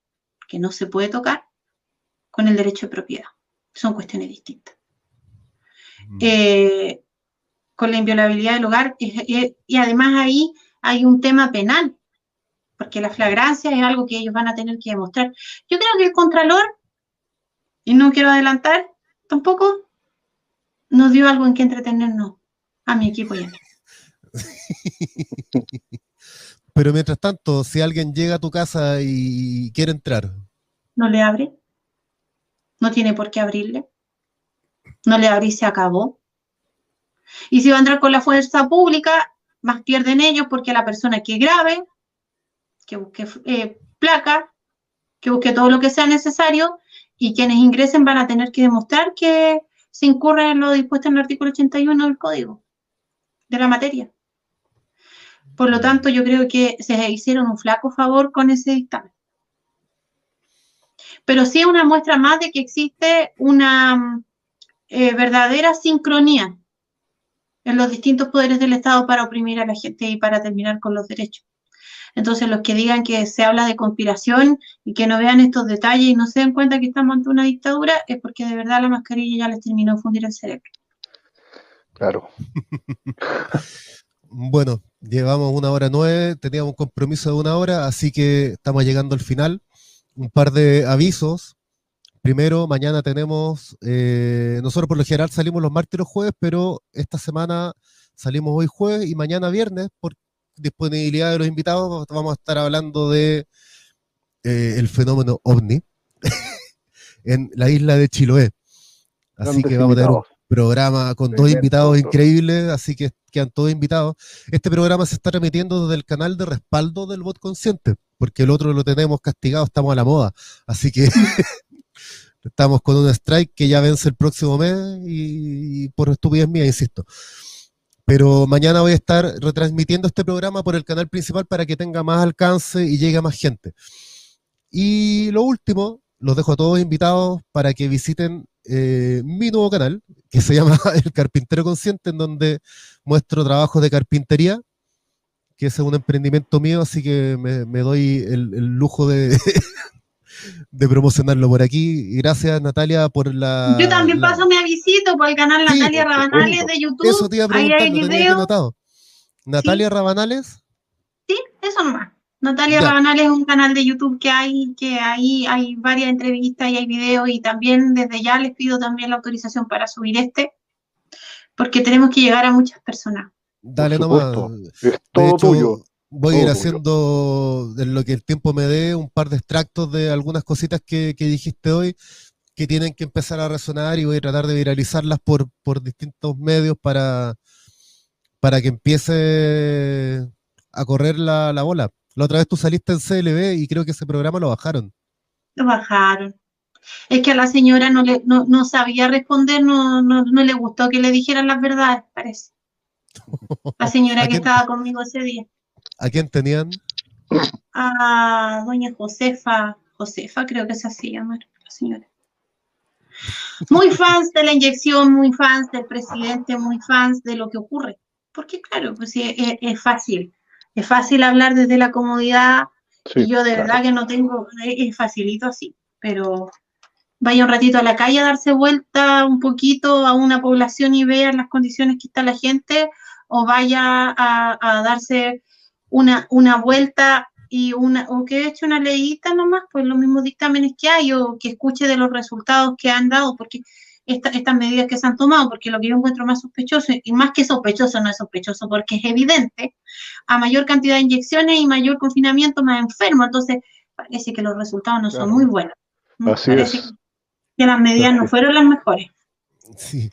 que no se puede tocar, con el derecho de propiedad. Son cuestiones distintas. Con la inviolabilidad del hogar, y además ahí hay un tema penal, porque la flagrancia es algo que ellos van a tener que demostrar. Yo creo que el Contralor, y no quiero adelantar tampoco, nos dio algo en que entretenernos a mi equipo y a mí. Pero mientras tanto, si alguien llega a tu casa y quiere entrar, ¿No le abre? No tiene por qué abrirle. No le abre y se acabó. Y si va a entrar con la fuerza pública, más pierden ellos porque la persona que grabe, que busque placa, que busque todo lo que sea necesario, y quienes ingresen van a tener que demostrar que se incurre en lo dispuesto en el artículo 81 del Código de la materia. Por lo tanto, yo creo que se hicieron un flaco favor con ese dictamen. Pero sí es una muestra más de que existe una verdadera sincronía en los distintos poderes del Estado para oprimir a la gente y para terminar con los derechos. Entonces, los que digan que se habla de conspiración y que no vean estos detalles y no se den cuenta que estamos ante una dictadura, es porque de verdad la mascarilla ya les terminó de fundir el cerebro. Claro. bueno, llevamos 1:09, teníamos un compromiso de 1 hora, así que estamos llegando al final. Un par de avisos. Primero, mañana tenemos, nosotros por lo general salimos los martes y los jueves, pero esta semana salimos hoy jueves y mañana viernes, por disponibilidad de los invitados, vamos a estar hablando de el fenómeno OVNI en la isla de Chiloé. Así Grandes que vamos a tener un invitados. programa con dos Tremendo, invitados doctor. increíbles, así que quedan todos invitados. Este programa se está remitiendo desde el canal de respaldo del Bot Consciente, porque el otro lo tenemos castigado, estamos a la moda. Así que estamos con un strike que ya vence el próximo mes y por estupidez mía, insisto. Pero mañana voy a estar retransmitiendo este programa por el canal principal para que tenga más alcance y llegue a más gente. Y lo último, los dejo a todos invitados para que visiten mi nuevo canal, que se llama El Carpintero Consciente, en donde muestro trabajos de carpintería, que es un emprendimiento mío, así que me doy el lujo de, de promocionarlo por aquí. Y gracias, Natalia, por Yo también paso mi avisito por el canal Sí, Natalia por Rabanales supuesto. de YouTube. Eso te iba a Ahí preguntar, hay lo tenía aquí videos. anotado. Natalia Sí. Rabanales. Sí, eso nomás. Natalia Ya, Rabanales es un canal de YouTube que ahí hay varias entrevistas y hay videos, y también desde ya les pido también la autorización para subir porque tenemos que llegar a muchas personas. Por dale nomás. supuesto. Es De todo tuyo. hecho, voy a ir Todo tuyo. haciendo, en lo que el tiempo me dé, un par de extractos de algunas cositas que dijiste hoy, que tienen que empezar a resonar, y voy a tratar de viralizarlas por distintos medios para que empiece a correr la bola. La otra vez tú saliste en CLB y creo que ese programa lo bajaron. Lo bajaron. Es que a la señora no sabía responder, no le gustó que le dijeran las verdades, parece. La señora ¿A que quién, estaba conmigo ese día. a quién tenían? A doña Josefa creo que se hacía llamar, la señora. muy fans de la inyección, muy fans del presidente, muy fans de lo que ocurre. Porque claro, pues sí, es fácil hablar desde la comodidad Sí, y yo de claro. verdad que no tengo, es facilito así, pero vaya un ratito a la calle a darse vuelta un poquito a una población y vea las condiciones que está la gente, o vaya a darse una vuelta o que eche una leída nomás, pues los mismos dictámenes que hay, o que escuche de los resultados que han dado, porque estas medidas que se han tomado, porque lo que yo encuentro más sospechoso, y más que sospechoso, no es sospechoso, porque es evidente, a mayor cantidad de inyecciones y mayor confinamiento, más enfermo, entonces parece que los resultados no son Claro. muy buenos. Así Parece es. que las medidas no Así. fueron las mejores. Sí.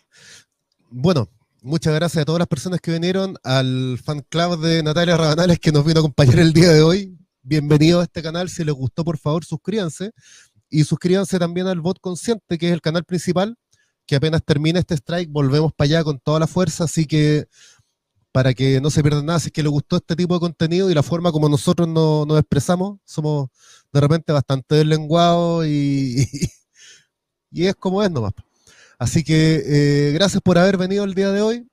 Bueno, muchas gracias a todas las personas que vinieron, al fan club de Natalia Rabanales que nos vino a acompañar el día de hoy. Bienvenidos a este canal. Si les gustó, por favor, suscríbanse. Y suscríbanse también al Bot Consciente, que es el canal principal, que apenas termine este strike, volvemos para allá con toda la fuerza. Así que para que no se pierdan nada, si es que les gustó este tipo de contenido y la forma como nosotros nos expresamos, somos de repente bastante deslenguados y es como es nomás. Así que gracias por haber venido el día de hoy.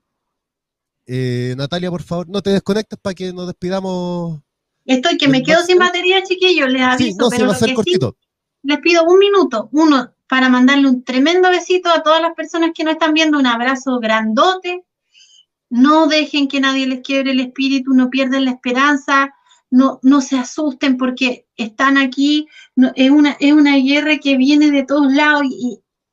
Natalia, por favor, no te desconectes para que nos despidamos Estoy que del me quedo sin backstage. batería, chiquillos, les Sí, aviso, no, se pero va a lo ser que sí, cortito. les pido un minuto, uno, para mandarle un tremendo besito a todas las personas que nos están viendo, un abrazo grandote. No dejen que nadie les quiebre el espíritu, no pierdan la esperanza, no se asusten porque están aquí, no, es una guerra que viene de todos lados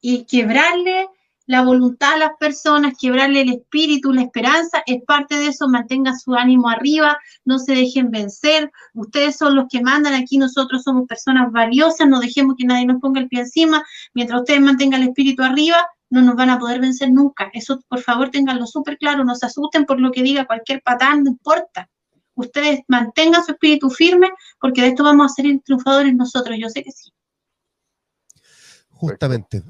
y quebrarle la voluntad a las personas, quebrarle el espíritu, la esperanza, es parte de eso. Mantengan su ánimo arriba, no se dejen vencer, ustedes son los que mandan aquí, nosotros somos personas valiosas, no dejemos que nadie nos ponga el pie encima, mientras ustedes mantengan el espíritu arriba, no nos van a poder vencer nunca. Eso, por favor, ténganlo súper claro, no se asusten por lo que diga cualquier patán, no importa. Ustedes mantengan su espíritu firme, porque de esto vamos a ser triunfadores nosotros, yo sé que sí. Justamente.